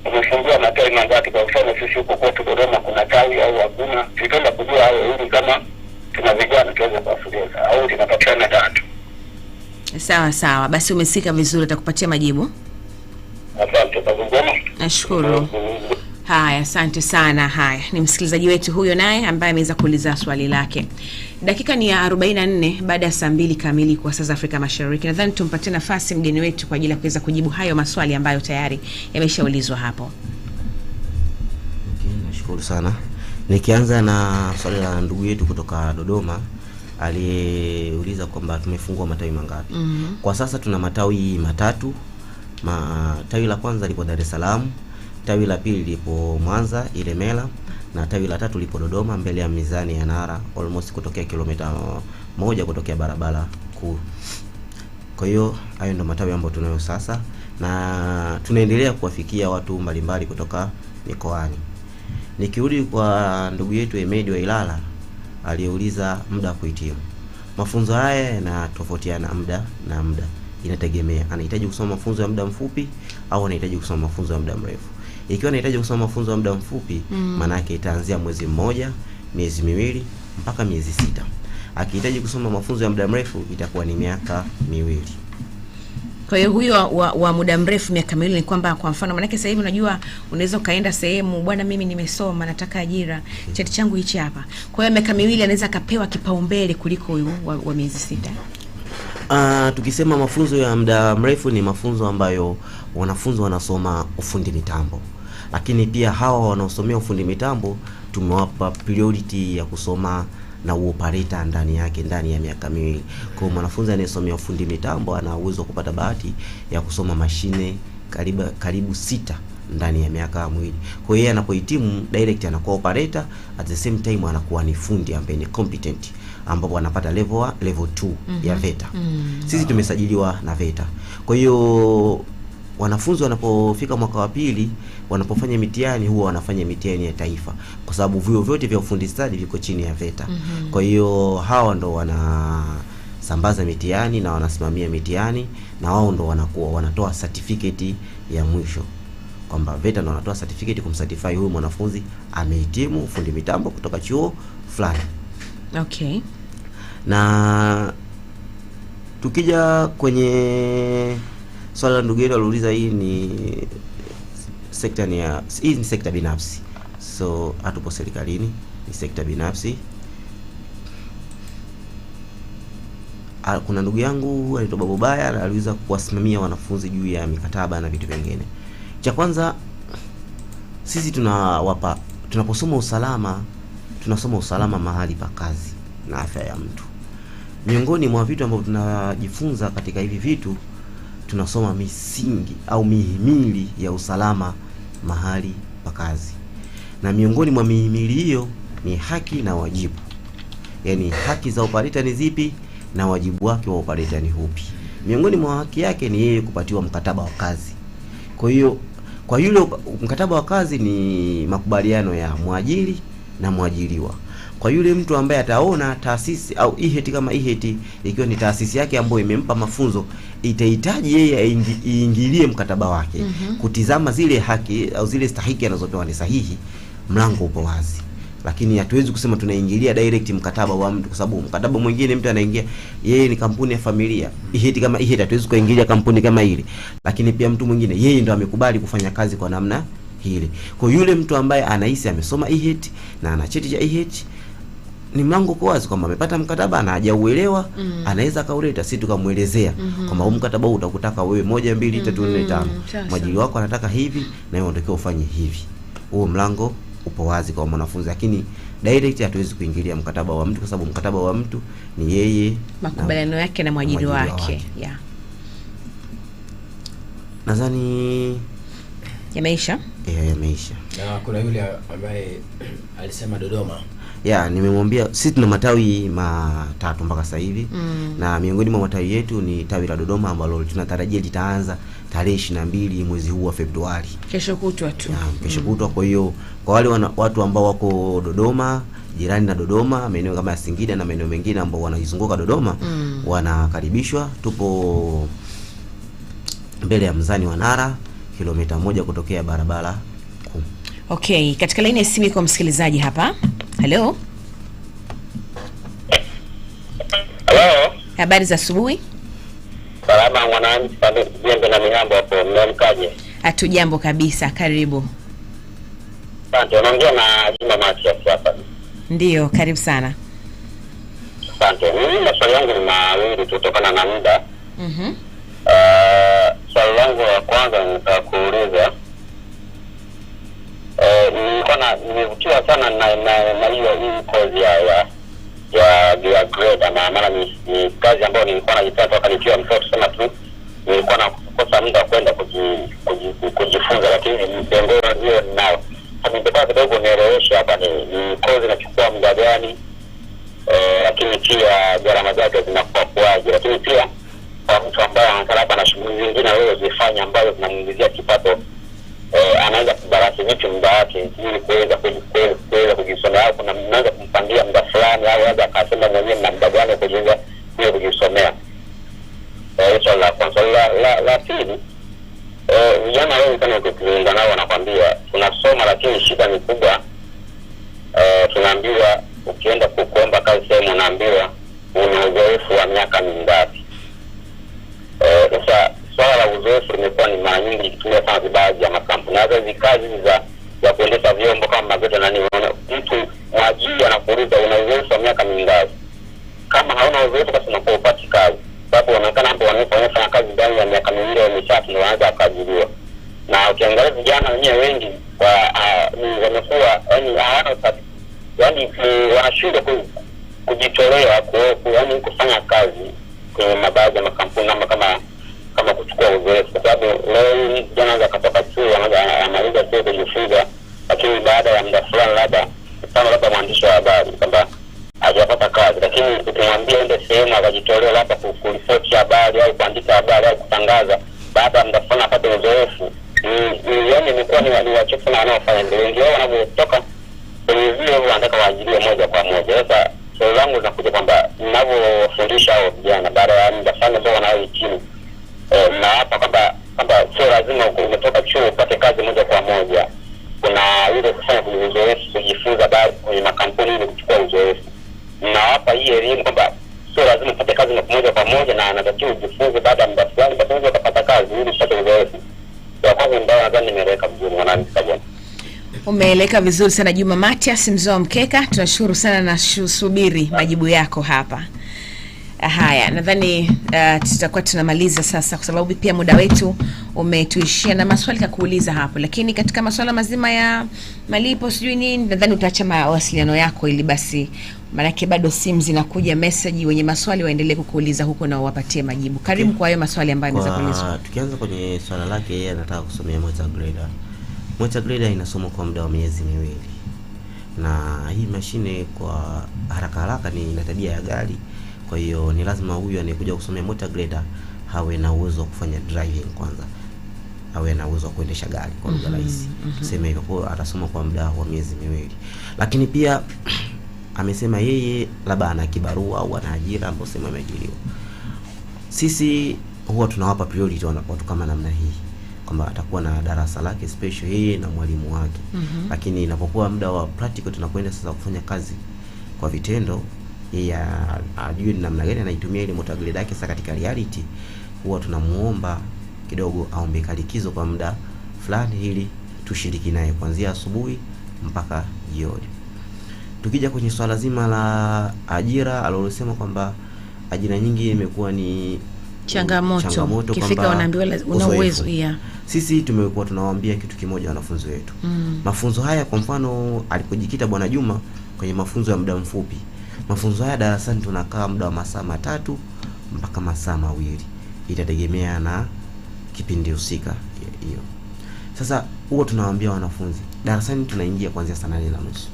[SPEAKER 4] umefungua matawi mangapi? Kwa mfano sisi huko kwetu Dodoma kuna tawi au hakuna? Tutaenda kujua hayo ili kama tuna vijana tuweze kuwafundisha au tunapatikana tatu.
[SPEAKER 3] Sawa, basi umesika vizuri, atakupatia majibu.
[SPEAKER 4] Asante kwa kujua.
[SPEAKER 3] Nashukuru. Haya, asante sana. Haya, ni msikilizaji wetu huyo naye ambaye ameweza kuuliza swali lake. Dakika ni ya 44 baada ya saa 2 kamili kwa saa za Afrika Mashariki. Nadhani tumpatie nafasi mgeni wetu kwa ajili ya kuweza kujibu hayo maswali ambayo tayari yameshaulizwa hapo.
[SPEAKER 1] Nashukuru sana. Nikianza na swali la ndugu yetu kutoka Dodoma, aliuliza kwamba tumefungua matawi mangapi. Kwa sasa tuna matawi matatu. Tawi la kwanza lipo Dar es Salaam, tawi la pili lipo Mwanza Ilemela, na tawi la tatu lipo Dodoma mbele ya mizani ya Nara, almost kutokea kilomita 1 kutokea barabara kuu. Kwa hiyo hayo ndio matawi ambayo tunayo sasa, na tunaendelea kuwafikia watu mbalimbali kutoka mikoani. Nikirudi kwa ndugu yetu Emedi wa Ilala, aliyeuliza muda wa kuhitimu. Mafunzo haya yanatofautiana muda na muda. Inategemea anahitaji kusoma mafunzo ya muda mfupi au anahitaji kusoma mafunzo ya muda mrefu. Ikiwa anahitaji kusoma mafunzo ya muda mfupi, maana yake itaanzia mwezi mmoja, miezi miwili mpaka miezi 6. Akihitaji kusoma mafunzo ya muda mrefu itakuwa ni miaka 2.
[SPEAKER 3] Kwa hiyo huyo wa muda mrefu miaka 2 ni kwamba kwa mfano, maana sasa hivi unajua unaweza kaenda sehemu, bwana mimi nimesoma nataka ajira, cheti changu hichi hapa. Kwa hiyo miaka 2 anaweza akapewa kipaumbele kuliko huyo wa miezi 6.
[SPEAKER 1] Tukisema mafunzo ya muda mrefu ni mafunzo ambayo wanafunzi wanasoma ufundi mitambo. Lakini pia hawa wanaosomea ufundi mitambo tumewapa priority ya kusoma na uoperator ndani ya miaka 2. Kwa mwanafunzi anayesomea ufundi mitambo ana uwezo kupata bahati ya kusoma mashine karibu 6 ndani ya miaka miwili. Kwa hiyo anapohitimu direct anakuwa operator, at the same time anakuwa ni fundi ambaye ni competent, ambapo anapata level 2 ya VETA. Sisi tumesajiliwa na VETA. Kwa hiyo wanafunzi wanapofika mwaka wa pili, wanapofanya mitihani, huwa wanafanya mitihani ya taifa, kwa sababu vyuo vyote vya ufundi stadi viko chini ya VETA. Kwa hiyo hawa ndo wanasambaza mitihani na wanasimamia mitihani, na wao ndo wanatoa certificate ya mwisho, kwamba VETA ndo wanatoa certificate kumcertify huyu mwanafunzi amehitimu ufundi mitambo kutoka chuo fulani.
[SPEAKER 3] Okay.
[SPEAKER 1] Na tukija kwenye swala la ndugu yetu aliuliza, hii ni sekta binafsi. So hatupo serikalini, ni sekta binafsi. Kuna ndugu yangu anaitwa Babu Baya aliweza kuwasimamia wanafunzi juu ya mikataba na vitu vingine. Cha kwanza, sisi tunaposoma usalama, tunasoma usalama mahali pa kazi na afya ya mtu. Miongoni mwa vitu ambavyo tunajifunza katika hivi vitu, tunasoma misingi au mihimili ya usalama mahali pa kazi. Na miongoni mwa mihimili hiyo ni haki na wajibu. Yaani haki za operator ni zipi na wajibu wake wa operator ni upi. Miongoni mwa haki yake ni yeye kupatiwa mkataba wa kazi. Kwa hiyo kwa yule mkataba wa kazi ni makubaliano ya mwajiri na mwajiriwa. Kwa yule mtu ambaye ataona taasisi au IHET kama IHET ikiwa ni taasisi yake ambayo imempa mafunzo, itahitaji yeye iingilie mkataba wake, kutizama zile haki au zile stahiki anazopewa ni sahihi, mlango upo wazi. Lakini hatuwezi kusema tunaingilia direct mkataba wa mtu, kwa sababu mkataba mwingine mtu anaingia, yeye ni kampuni ya familia, IHET kama IHET hatuwezi kuingilia kampuni kama ile. Lakini pia mtu mwingine yeye ndo amekubali kufanya kazi kwa namna hile. Kwa yule mtu ambaye anahisi amesoma IHET na ana cheti cha IHET, ni mlango kwa wazi kwamba amepata mkataba na hajauelewa, anaweza kauleta, sisi tukamuelezea kwamba huu mkataba huu utakutaka wewe 1 2 3 4 5, mwajiri wako anataka hivi na wewe unatakiwa ufanye hivi. Huo mlango upo wazi kwa mwanafunzi, lakini direct hatuwezi kuingilia mkataba wa mtu, kwa sababu mkataba wa mtu ni yeye,
[SPEAKER 3] makubaliano yake na mwajiri wake. Yeah.
[SPEAKER 1] Nadhani
[SPEAKER 3] yameisha.
[SPEAKER 1] Yameisha.
[SPEAKER 2] Na kuna yule ambaye alisema Dodoma.
[SPEAKER 1] Nimemwambia sisi tuna matawi 3 mpaka sasa hivi. Na miongoni mwa matawi yetu ni tawi la Dodoma ambalo tunatarajia litaanza tarehe 22 mwezi huu wa Februari.
[SPEAKER 3] Kesho kutwa tu.
[SPEAKER 1] Kesho kutwa. Kwa hiyo kwa wale watu ambao wako Dodoma, jirani na Dodoma, maeneo kama ya Singida na maeneo mengine ambao wanaizunguka Dodoma, wanakaribishwa. Tupo mbele ya mzani wa Nara, kilomita 1 kutokea barabara kuu.
[SPEAKER 3] Okay, katika laini ya simu kwa msikilizaji hapa. Hello.
[SPEAKER 4] Hello.
[SPEAKER 3] Habari za asubuhi.
[SPEAKER 4] Salama mwananchi, jembe na mihambo hapo, mnamkaje?
[SPEAKER 3] Hatujambo kabisa, karibu.
[SPEAKER 4] Asante, unaongea na Juma Matias hapa.
[SPEAKER 3] Ndio, karibu sana.
[SPEAKER 4] Asante. Mimi maswali yangu ni mawili kutokana na muda. Swali langu la kwanza nitakuuliza, nimevutiwa sana na hiyo course ya grade, maana ni kazi ambayo nilikuwa najitaka toka nikiwa mtoto sana tu, nilikuwa nakosa muda kwenda kujifunza, lakini mpengo hiyo ninao. Sasa ningependa kidogo nieleweshe hapa ni course inachukua muda gani, lakini pia gharama zake zinakuwa kwaje, lakini pia kwa mtu ambaye anataka hapa na shughuli zingine wewe zifanye ambazo zinamuingizia kipato, anaweza kubarasi vipi muda wake ili kuweza kujisomea, au kuna mnaanza kumpangia muda fulani, au anaweza akasema mwenyewe na muda gani kujiweza kujisomea. Hiyo la kwanza. La pili, vijana leo kama ukilinda nao wanakwambia tunasoma, lakini shida ni kubwa. Tunaambiwa ukienda kuomba kazi sehemu unaambiwa una uzoefu wa miaka mingapi. Sasa swala la uzoefu limekuwa ni mara nyingi ikitumia sana baadhi ya makampuni. Na hizo kazi za kuendesha vyombo kama magari na nini, mtu mwajiri anakuuliza una uzoefu wa miaka mingapi. Kama hauna uzoefu basi unakuwa upati kazi. Sababu wanaonekana hapo wanafanya kazi ndani ya miaka 2 au 3 ndio wanaanza akaajiriwa. Na ukiangalia vijana wenyewe wengi wamekuwa hawana usafi. Wanashindwa kujitolea kufanya kazi kwenye baadhi ya makampuni kama kuchukua uzoefu, kwa sababu leo yani jana akatoka chuo anamaliza chuo kujifunza, lakini baada ya muda fulani labda kama labda mwandishi wa habari kwamba hajapata kazi, lakini ukimwambia ende sehemu akajitolea labda kuresearch habari au kuandika habari au kutangaza, baada ya muda fulani apate uzoefu, yani imekuwa ni wachache sana wanaofanya ndio wengi wao wanapotoka kwenye vile wanataka waajiriwe moja kwa moja. Sasa swali langu linakuja kwamba ninavyofundisha hao vijana baada ya muda fulani ambao wanaohitimu, na hapa kwamba sio lazima umetoka chuo upate kazi moja kwa moja, kuna ile kufanya uzoefu, kujifunza baadhi kwenye makampuni ili kuchukua uzoefu. Na hapa hii elimu kwamba sio lazima upate kazi moja kwa moja, na anatakiwa ujifunze baada ya muda fulani basi unaweza kupata kazi ili upate uzoefu. Kwa kwanza ndio nadhani nimeleka vizuri mwanangu bwana.
[SPEAKER 3] Umeeleka vizuri sana Juma Matias Mzoa Mkeka, tunashukuru sana na subiri majibu yako hapa. Haya, nadhani tutakuwa tunamaliza sasa kwa sababu pia muda wetu umetuishia, na maswali kuuliza hapo, lakini katika masuala mazima ya malipo sijui nini, nadhani utaacha mawasiliano yako ili basi, maana bado simu zinakuja message, wenye maswali waendelee kukuuliza huko na uwapatie majibu. Karibu kwa hayo maswali ambayo yameweza kuulizwa.
[SPEAKER 1] Tukianza kwenye swala lake, yeye anataka kusomea motor grader. Motor grader inasoma kwa muda wa miezi 2. Na hii mashine kwa haraka ni ina tabia ya gari. Kwa hiyo ni lazima huyu anayekuja kusomea motor grader hawe na uwezo wa kufanya driving kwanza. Hawe na uwezo wa kuendesha gari kwa lugha rahisi. Tuseme hivyo, kwa atasoma kwa muda wa miezi 2. Lakini pia amesema yeye labda ana kibarua au ana ajira ambayo sema ameajiriwa. Sisi huwa tunawapa priority watu kama namna hii, kwamba atakuwa na darasa lake special yeye na mwalimu wake. Lakini inapokuwa muda wa practical tunakwenda sasa kufanya kazi kwa vitendo, yeye ajue ni namna gani anaitumia ile motor grader yake sasa katika reality, huwa tunamuomba kidogo aombe likizo kwa muda fulani ili tushiriki naye kuanzia asubuhi mpaka jioni. Tukija kwenye swala zima la ajira, alilosema kwamba ajira nyingi imekuwa ni changamoto
[SPEAKER 3] kifika unaambiwa una uwezo.
[SPEAKER 1] Sisi tumekuwa tunawaambia kitu kimoja wanafunzi wetu. Mafunzo haya kwa mfano alipojikita Bwana Juma kwenye mafunzo ya muda mfupi. Mafunzo haya darasani tunakaa muda wa masaa 3 mpaka masaa 2. Itategemea na kipindi husika hiyo. Sasa huwa tunawaambia wanafunzi, darasani tunaingia kuanzia saa 8:30.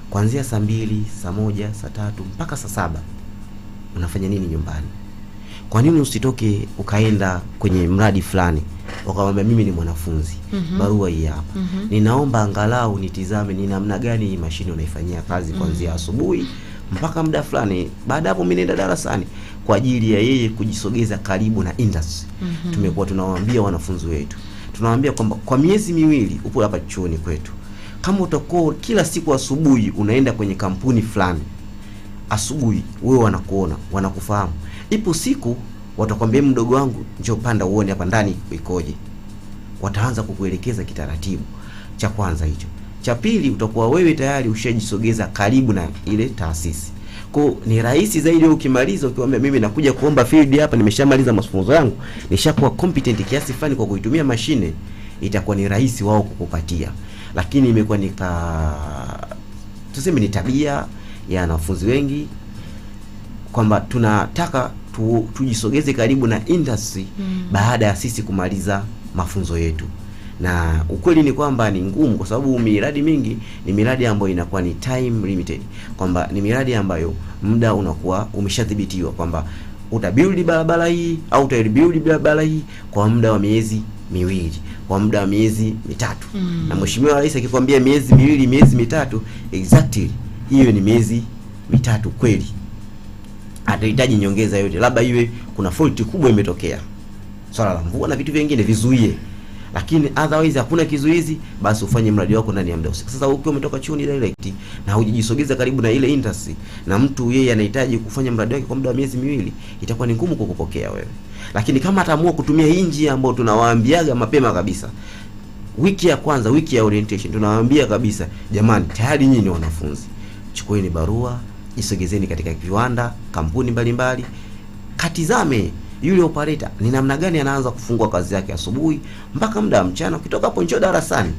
[SPEAKER 1] Kuanzia saa 2, saa 1, saa 3 mpaka saa 7 unafanya nini nyumbani? Kwa nini usitoke ukaenda kwenye mradi fulani ukamwambia mimi ni mwanafunzi, barua hii hapa, ninaomba angalau nitizame ni namna gani hii mashine unaifanyia kazi kuanzia asubuhi mpaka muda fulani. Baada hapo mimi naenda darasani kwa ajili ya yeye kujisogeza karibu na industry. Tumekuwa tunawaambia wanafunzi wetu, tunawaambia kwamba kwa miezi 2 upo hapa chuoni kwetu, kama utakuwa kila siku asubuhi unaenda kwenye kampuni fulani asubuhi, wewe wanakuona, wanakufahamu, ipo siku watakwambia mdogo wangu njoo panda uone hapa ndani ikoje. Wataanza kukuelekeza kitaratibu. Cha kwanza hicho. Cha pili, utakuwa wewe tayari ushajisogeza karibu na ile taasisi. Kwa ni rahisi zaidi ukimaliza ukiwaambia mimi nakuja kuomba field hapa, nimeshamaliza mafunzo yangu, nishakuwa competent kiasi fulani kwa kuitumia mashine, itakuwa ni rahisi wao kukupatia. Lakini imekuwa tuseme ni tabia ya wanafunzi wengi kwamba tunataka tujisogeze karibu na industry baada ya sisi kumaliza mafunzo yetu. Na ukweli ni kwamba ni ngumu, kwa sababu miradi mingi ni miradi ambayo inakuwa ni time limited, kwamba ni miradi ambayo muda unakuwa umeshadhibitiwa kwamba utabuild barabara hii au utabuild barabara hii kwa muda wa miezi 2, kwa muda wa miezi 3. Na Mheshimiwa Rais akikwambia miezi 2, miezi 3, exactly hiyo ni miezi 3 kweli. Atahitaji nyongeza yote, labda iwe kuna fault kubwa imetokea, swala la mvua na vitu vingine vizuie, lakini otherwise hakuna kizuizi, basi ufanye mradi wako ndani ya muda husika. Sasa ukiwa umetoka chuoni direct na hujijisogeza karibu na ile industry, na mtu yeye anahitaji kufanya mradi wake kwa muda wa miezi 2, itakuwa ni ngumu kukupokea wewe. Lakini kama ataamua kutumia hii njia ambayo tunawaambiaga mapema kabisa, wiki ya kwanza, wiki ya orientation, tunawaambia kabisa, jamani, tayari nyinyi ni wanafunzi, chukueni barua, jisogezeni katika viwanda, kampuni mbalimbali, katizame yule operator ni namna gani anaanza kufungua kazi yake asubuhi mpaka muda wa mchana. Ukitoka hapo njoo darasani,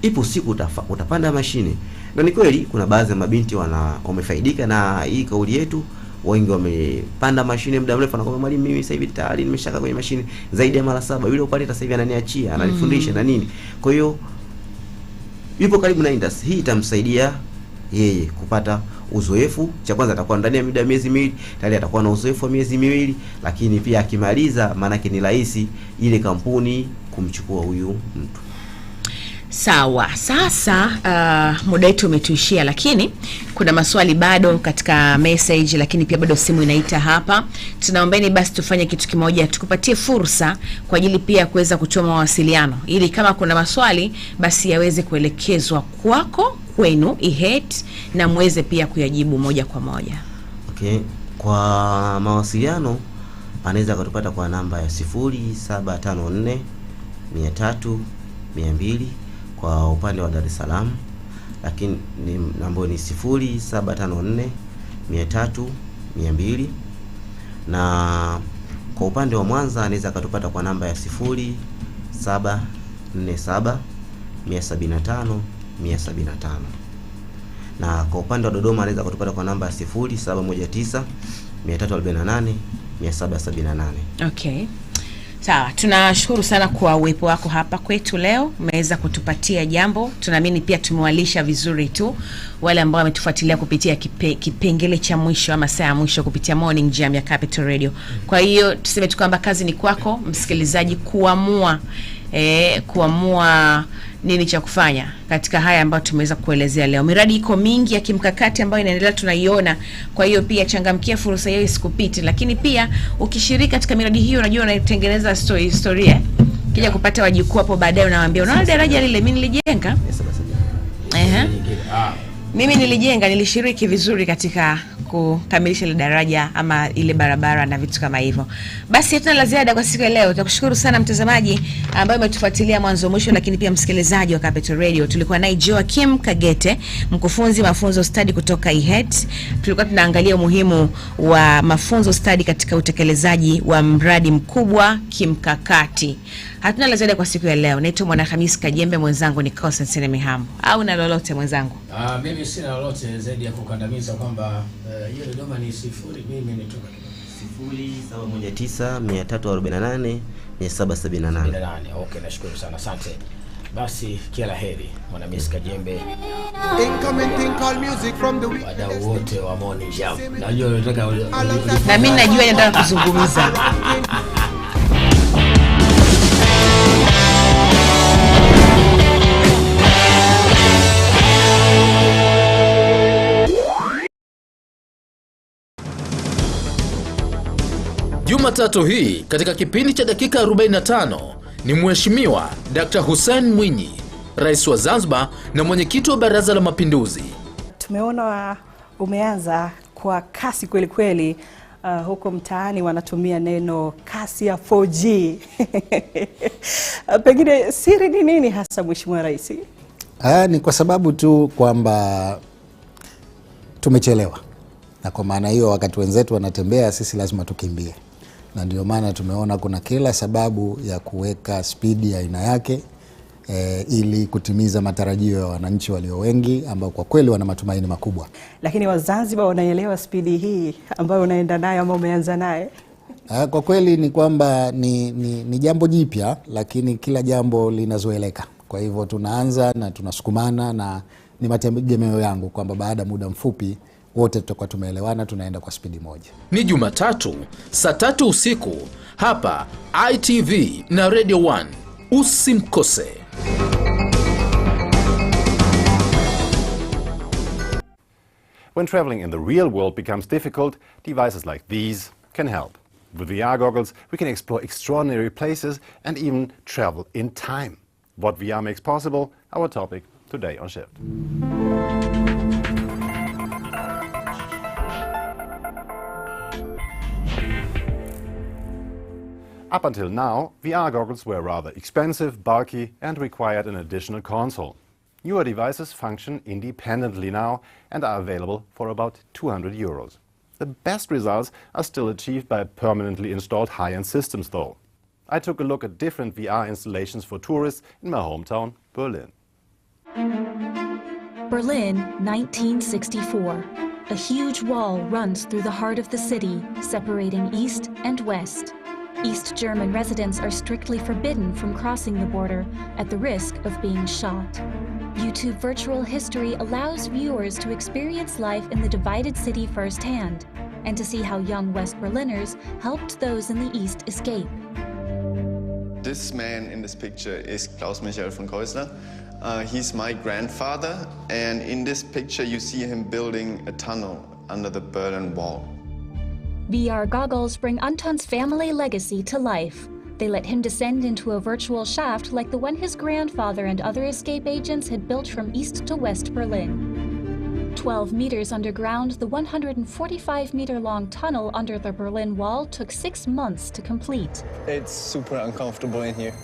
[SPEAKER 1] ipo siku utapanda mashine. Na ni kweli kuna baadhi ya mabinti wamefaidika na hii kauli yetu, wengi wamepanda mashine muda mrefu, anakwambia mwalimu, mimi sasa hivi tayari nimeshaka kwenye mashine zaidi ya mara 7, yule operator sasa hivi ananiachia, ananifundisha na nini. Kwa hiyo yupo karibu na industry hii, itamsaidia yeye kupata uzoefu. Cha kwanza atakuwa ndani ya muda wa miezi miwili tayari atakuwa na uzoefu wa miezi miwili, lakini pia akimaliza, maana yake ni rahisi ile kampuni kumchukua huyu mtu.
[SPEAKER 3] Sawa, sasa muda wetu umetuishia, lakini kuna maswali bado katika message, lakini pia bado simu inaita hapa. Tunaombeni basi tufanye kitu kimoja, tukupatie fursa kwa ajili pia kuweza kutoa mawasiliano, ili kama kuna maswali basi yaweze kuelekezwa kwenu IHET, na muweze pia kuyajibu moja kwa moja.
[SPEAKER 1] Okay, kwa mawasiliano anaweza kutupata kwa namba ya 0754 300 200 kwa upande wa Dar es Salaam, lakini namba ni 0754 300 200, na kwa upande wa Mwanza anaweza kutupata kwa namba ya 0747 175 175, na kwa upande wa Dodoma anaweza kutupata kwa namba ya 0719 348 778.
[SPEAKER 3] Okay. Sawa, tunashukuru sana kwa uwepo wako hapa kwetu leo. Umeweza kutupatia jambo. Tunaamini pia tumewalisha vizuri tu wale ambao wametufuatilia kupitia kipengele cha mwisho ama saa ya mwisho kupitia Morning Jam ya Capital Radio. Kwa hiyo tuseme tu kwamba kazi ni kwako msikilizaji kuamua nini cha kufanya katika haya ambayo tumeweza kuelezea leo. Miradi iko mingi ya kimkakati ambayo inaendelea, tunaiona. Kwa hiyo pia changamkia fursa hiyo isikupite, lakini pia ukishiriki katika miradi hiyo, unajua unatengeneza historia. Kija kupata wajukuu hapo baadaye unawaambia, unaona daraja lile mimi nilijenga. Mimi nilishiriki vizuri katika kukamilisha ile daraja ama ile barabara na vitu kama hivyo. Basi hatuna la ziada kwa siku ya leo. Tunakushukuru sana mtazamaji ambaye umetufuatilia mwanzo mwisho, lakini pia msikilizaji wa Capital Radio. Tulikuwa naye Joachim Kagete, mkufunzi mafunzo stadi kutoka IHET. Tulikuwa tunaangalia umuhimu wa mafunzo stadi katika utekelezaji wa mradi mkubwa kimkakati. Hatuna la ziada kwa siku ya leo. Naitwa Mwana Hamisi Kajembe, mwenzangu ni Constantine Mihambo. Au na lolote mwenzangu?
[SPEAKER 2] Mimi sina lolote zaidi ya kukandamiza kwamba hiyo Dodoma ni 0, mimi nitoka
[SPEAKER 1] 0719 348 778.
[SPEAKER 2] Okay, nashukuru sana. Asante. Basi kila laheri Mwana Hamisi Kajembe. Wadau wote wa Morning Jam. Najua unataka
[SPEAKER 3] na mimi najua nataka kuzungumza.
[SPEAKER 5] Jumatatu hii katika kipindi cha dakika 45 ni Mheshimiwa Dr. Hussein Mwinyi, Rais wa Zanzibar na mwenyekiti wa Baraza la Mapinduzi.
[SPEAKER 6] Tumeona umeanza kwa kasi kweli kweli. Huko mtaani wanatumia neno kasi ya 4G. Pengine siri ni nini hasa Mheshimiwa Rais?
[SPEAKER 7] Ni kwa sababu tu kwamba tumechelewa, na kwa maana hiyo wakati wenzetu wanatembea sisi lazima tukimbie, na ndio maana tumeona kuna kila sababu ya kuweka spidi ya aina yake ili kutimiza matarajio ya wananchi walio wengi ambao kwa kweli wana matumaini makubwa.
[SPEAKER 6] Lakini Wazanzibar wanaelewa spidi hii ambayo unaenda nayo ama umeanza naye?
[SPEAKER 7] Kwa kweli ni kwamba ni jambo jipya, lakini kila jambo linazoeleka. Kwa hivyo tunaanza na tunasukumana, na ni mategemeo yangu kwamba baada muda mfupi wote tutakuwa tumeelewana, tunaenda kwa spidi moja.
[SPEAKER 5] Ni Jumatatu saa 3 usiku hapa ITV na Radio 1. Usimkose.
[SPEAKER 8] When traveling in the real world becomes difficult, devices like these can help. With VR goggles, we can explore extraordinary places and even travel in time. What VR makes possible, our topic today on Shift. Up until now, VR goggles were rather expensive, bulky, and required an additional console. Newer devices function independently now and are available for about €200. The best results are still achieved by permanently installed high-end systems though. I took a look at different VR installations for tourists in my hometown, Berlin.
[SPEAKER 9] Berlin, 1964. A huge wall runs through the heart of the city, separating East and West. East German residents are strictly forbidden from crossing the border at the risk of being shot. YouTube Virtual History allows viewers to experience life in the divided city firsthand and to see how young West Berliners helped those in the East escape.
[SPEAKER 10] This man in this picture is Klaus Michael von Keusler. He's my grandfather, and in this picture you see him building a tunnel under the Berlin Wall.
[SPEAKER 9] VR goggles bring Anton's family legacy to life. They let him descend into a virtual shaft like the one his grandfather and other escape agents had built from East to West Berlin. 12 meters underground, the 145-meter-long tunnel under the Berlin Wall took 6 months to complete.
[SPEAKER 10] It's super uncomfortable in here.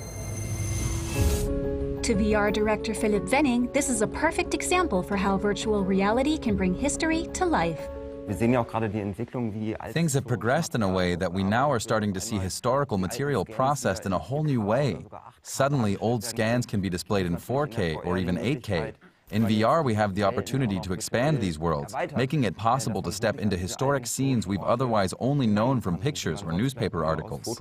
[SPEAKER 9] To VR director Philipp Wenning, this is a perfect example for how virtual reality can bring history to life.
[SPEAKER 11] Things have progressed in a way that we now are starting to see historical material processed in a whole new way. Suddenly, old scans can be displayed in 4K or even 8K. In VR, we have the opportunity to expand these worlds, making it possible to step into historic scenes we've otherwise only known from pictures or newspaper articles.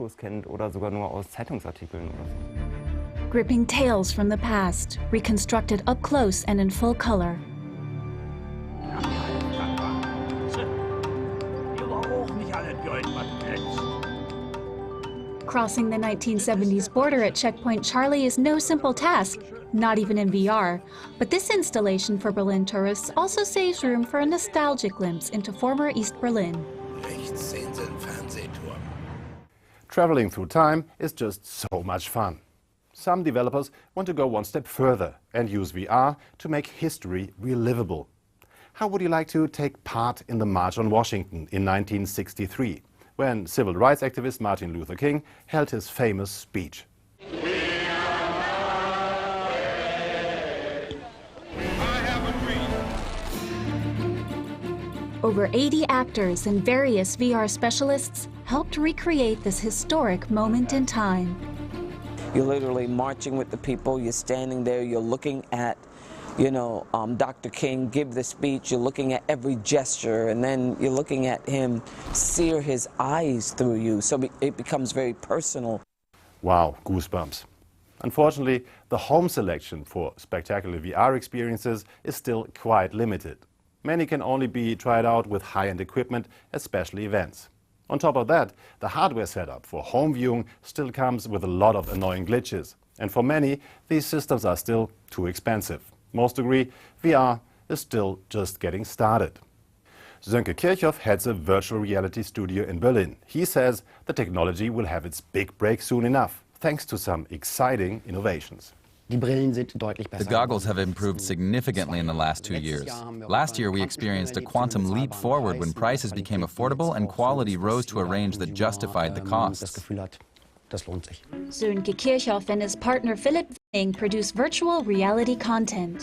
[SPEAKER 9] Gripping tales from the past, reconstructed up close and in full color. Crossing the 1970s border at Checkpoint Charlie is no simple task, not even in VR. But this installation for Berlin tourists also saves room for a nostalgic glimpse into former East Berlin.
[SPEAKER 8] Traveling through time is just so much fun. Some developers want to go one step further and use VR to make history relivable. How would you like to take part in the March on Washington in 1963, when civil rights activist Martin Luther King held his famous speech?
[SPEAKER 9] Over 80 actors and various VR specialists helped recreate this historic moment in time.
[SPEAKER 12] You're literally marching with the people, you're standing there, you're looking at, Dr. King give the speech, you're looking at every gesture, and then you're looking at him sear his eyes through you, so it becomes very personal.
[SPEAKER 8] Wow, goosebumps. Unfortunately, the home selection for spectacular VR experiences is still quite limited. Many can only be tried out with high-end equipment at special events. On top of that, the hardware setup for home viewing still comes with a lot of annoying glitches. And for many, these systems are still too expensive. Most agree, VR is still just getting started. Sönke Kirchhoff heads a virtual reality studio in Berlin. He says the technology will have its big break soon enough, thanks to some exciting innovations.
[SPEAKER 11] The goggles have improved significantly in the last 2 years. Last year, we experienced a quantum leap forward when prices became affordable and quality rose to a range that justified the costs.
[SPEAKER 9] Sönke Kirchhoff and his partner Philipp Wenning produce virtual reality content.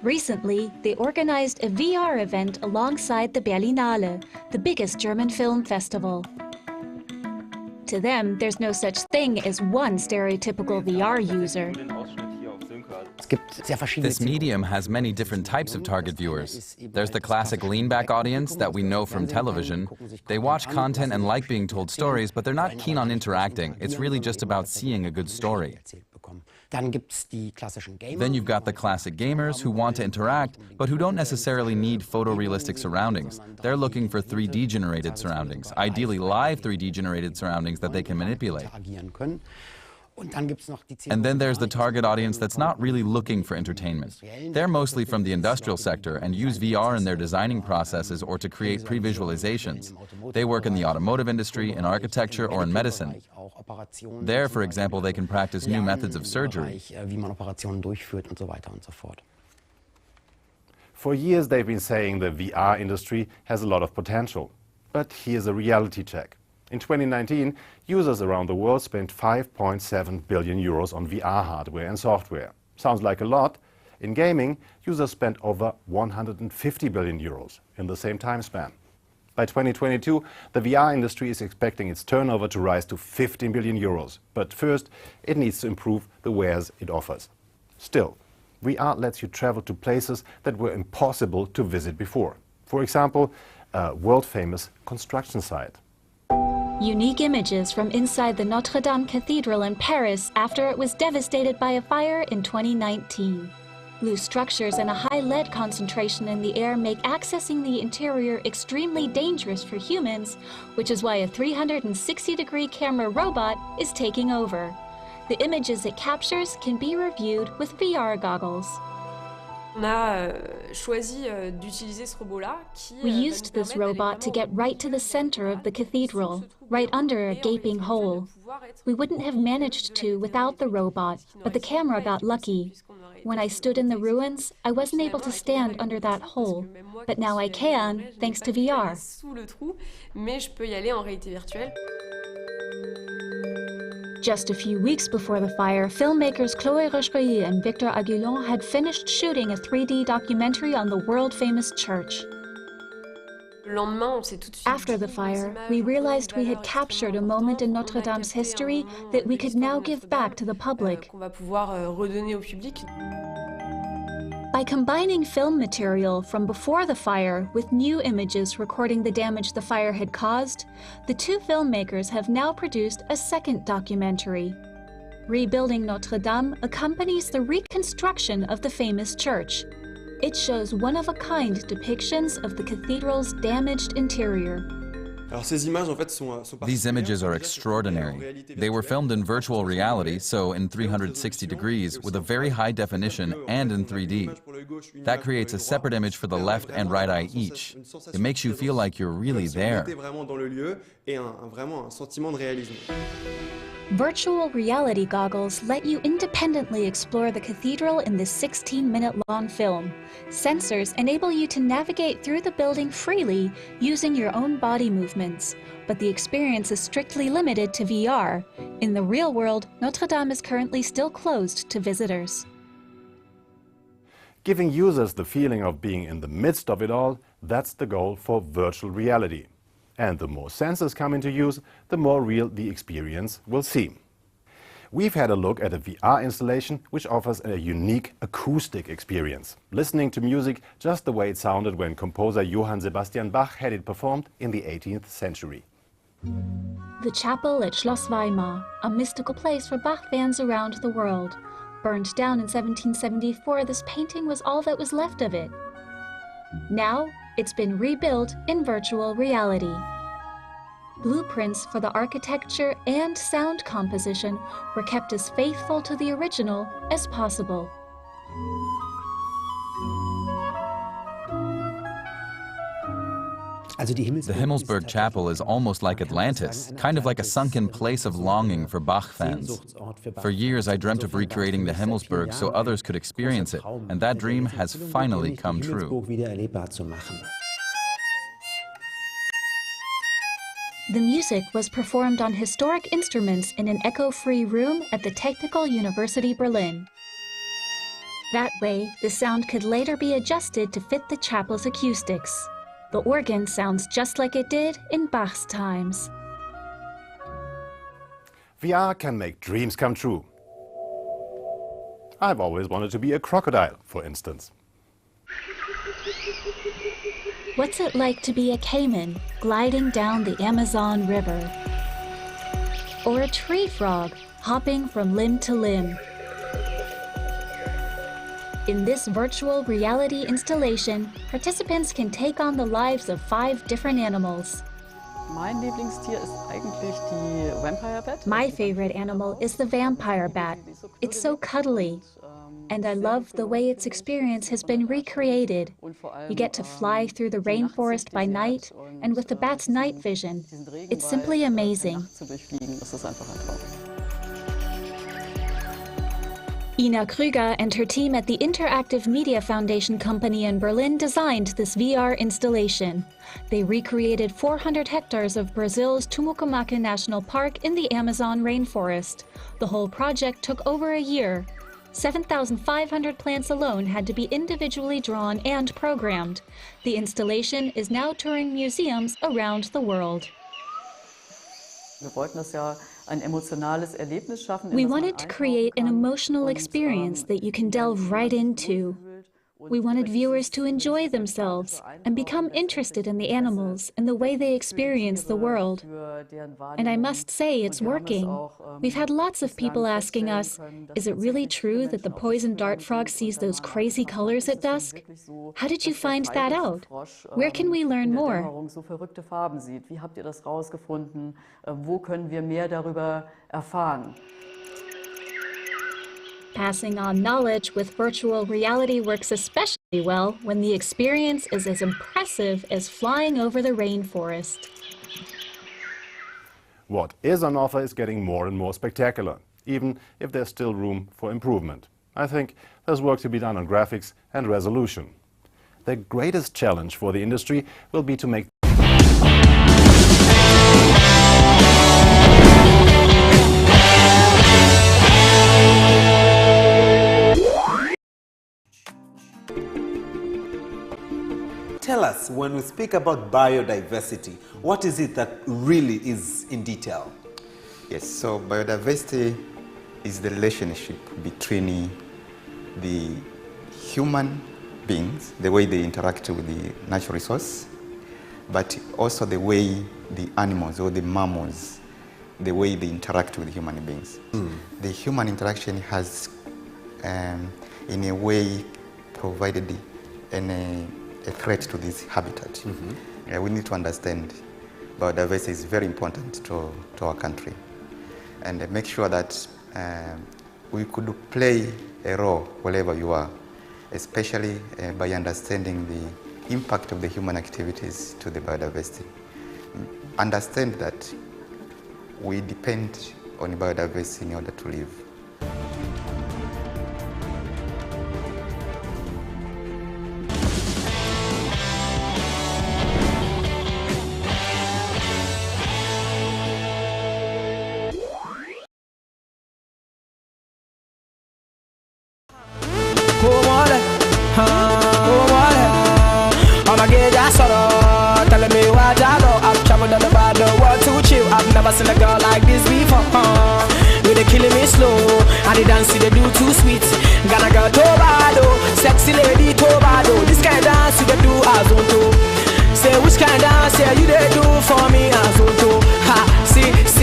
[SPEAKER 9] Recently, they organized a VR event alongside the Berlinale, the biggest German film festival. To them, there's no such thing as one stereotypical VR user.
[SPEAKER 11] This medium has many different types of target viewers. There's the classic lean-back audience that we know from television. They watch content and like being told stories, but they're not keen on interacting. It's really just about seeing a good story. Then you've got the classic gamers who want to interact, but who don't necessarily need photorealistic surroundings. They're looking for 3D-generated surroundings, ideally live 3D-generated surroundings that they can manipulate. And then there's the target audience that's not really looking for entertainment. They're mostly from the industrial sector and use VR in their designing processes or to create pre-visualizations. They work in the automotive industry, in architecture, or in medicine. There, for example, they can practice new methods of surgery.
[SPEAKER 8] For years they've been saying the VR industry has a lot of potential. But here's a reality check. In 2019, users around the world spent 5.7 billion euros on VR hardware and software. Sounds like a lot. In gaming, users spent over 150 billion euros in the same time span. By 2022, the VR industry is expecting its turnover to rise to 15 billion euros. But first, it needs to improve the wares it offers. Still, VR lets you travel to places that were impossible to visit before. For example, a world-famous construction site.
[SPEAKER 9] Unique images from inside the Notre Dame Cathedral in Paris after it was devastated by a fire in 2019. Loose structures and a high lead concentration in the air make accessing the interior extremely dangerous for humans, which is why a 360-degree camera robot is taking over. The images it captures can be reviewed with VR goggles. We used this robot to get right to the center of the cathedral, right under a gaping hole. We wouldn't have managed to without the robot, but the camera got lucky. When I stood in the ruins, I wasn't able to stand under that hole, but now I can, thanks to VR. Just a few weeks before the fire, filmmakers Chloé Rochereilly and Victor Aguillon had finished shooting a 3D documentary on the world-famous church. After the fire, we realized we had captured a moment in Notre Dame's history that we could now give back to the public. By combining film material from before the fire with new images recording the damage the fire had caused, the two filmmakers have now produced a second documentary. Rebuilding Notre Dame accompanies the reconstruction of the famous church. It shows one-of-a-kind depictions of the cathedral's damaged interior.
[SPEAKER 11] These images are extraordinary. They were filmed in virtual reality, so in 360 degrees, with a very high definition and in 3D. That creates a separate image for the left and right eye each. It makes you feel like you're really there.
[SPEAKER 9] Virtual reality goggles let you independently explore the cathedral in this 16-minute-long film. Sensors enable you to navigate through the building freely using your own body movements, but the experience is strictly limited to VR. In the real world, Notre Dame is currently still closed to visitors.
[SPEAKER 8] Giving users the feeling of being in the midst of it all, that's the goal for virtual reality. And the more sensors come into use, the more real the experience will seem. We've had a look at a VR installation which offers a unique acoustic experience, listening to music just the way it sounded when composer Johann Sebastian Bach had it performed in the 18th century.
[SPEAKER 9] The chapel at Schloss Weimar, a mystical place for Bach fans around the world. Burned down in 1774, this painting was all that was left of it. Now, it's been rebuilt in virtual reality. Blueprints for the architecture and sound composition were kept as faithful to the original as possible.
[SPEAKER 11] The Himmelsberg Chapel is almost like Atlantis, kind of like a sunken place of longing for Bach fans. For years I dreamt of recreating the Himmelsberg so others could experience it, and that dream has finally come true.
[SPEAKER 9] The music was performed on historic instruments in an echo-free room at the Technical University Berlin. That way, the sound could later be adjusted to fit the chapel's acoustics. The organ sounds just like it did in Bach's times.
[SPEAKER 8] VR can make dreams come true. I've always wanted to be a crocodile, for instance.
[SPEAKER 9] What's it like to be a caiman gliding down the Amazon River? Or a tree frog hopping from limb to limb? In this virtual reality installation, participants can take on the lives of 5 different animals. My favorite animal is the vampire bat. It's so cuddly. And I love the way its experience has been recreated. You get to fly through the rainforest by night, and with the bat's night vision, it's simply amazing. Ina Krüger and her team at the Interactive Media Foundation Company in Berlin designed this VR installation. They recreated 400 hectares of Brazil's Tumucumaque National Park in the Amazon rainforest. The whole project took over a year. 7,500 plants alone had to be individually drawn and programmed. The installation is now touring museums around the world. We wanted to create an emotional experience that you can delve right into. We wanted viewers to enjoy themselves and become interested in the animals and the way they experience the world. And I must say it's working. We've had lots of people asking us, is it really true that the poison dart frog sees those crazy colors at dusk? How did you find that out? Where can we learn more?
[SPEAKER 6] Wie habt ihr das rausgefunden? Wo können wir mehr darüber erfahren?
[SPEAKER 9] Passing on knowledge with virtual reality works especially well when the experience is as impressive as flying over the rainforest.
[SPEAKER 8] What is on offer is getting more and more spectacular, even if there's still room for improvement. I think there's work to be done on graphics and resolution. The greatest challenge for the industry will be to make
[SPEAKER 13] Tell us, when we speak about biodiversity, what is it that really is in detail?
[SPEAKER 14] Yes, so biodiversity is the relationship between the human beings, the way they interact with the natural resource, but also the way the animals or the mammals, the way they interact with human beings. The human interaction has, in a way, provided a threat to this habitat. We need to understand biodiversity is very important to our country, and make sure that we could play a role wherever you are, especially by understanding the impact of the human activities to the biodiversity. Understand that we depend on biodiversity in order to live.
[SPEAKER 15] I've never seen a girl like this before. They killing me slow, and the dance they do too sweet. Ghana girl Tobado, sexy lady Tobado. This kind of dance you they do as on. Say which kind of dance yeah, you they do for me as on. Ha, see.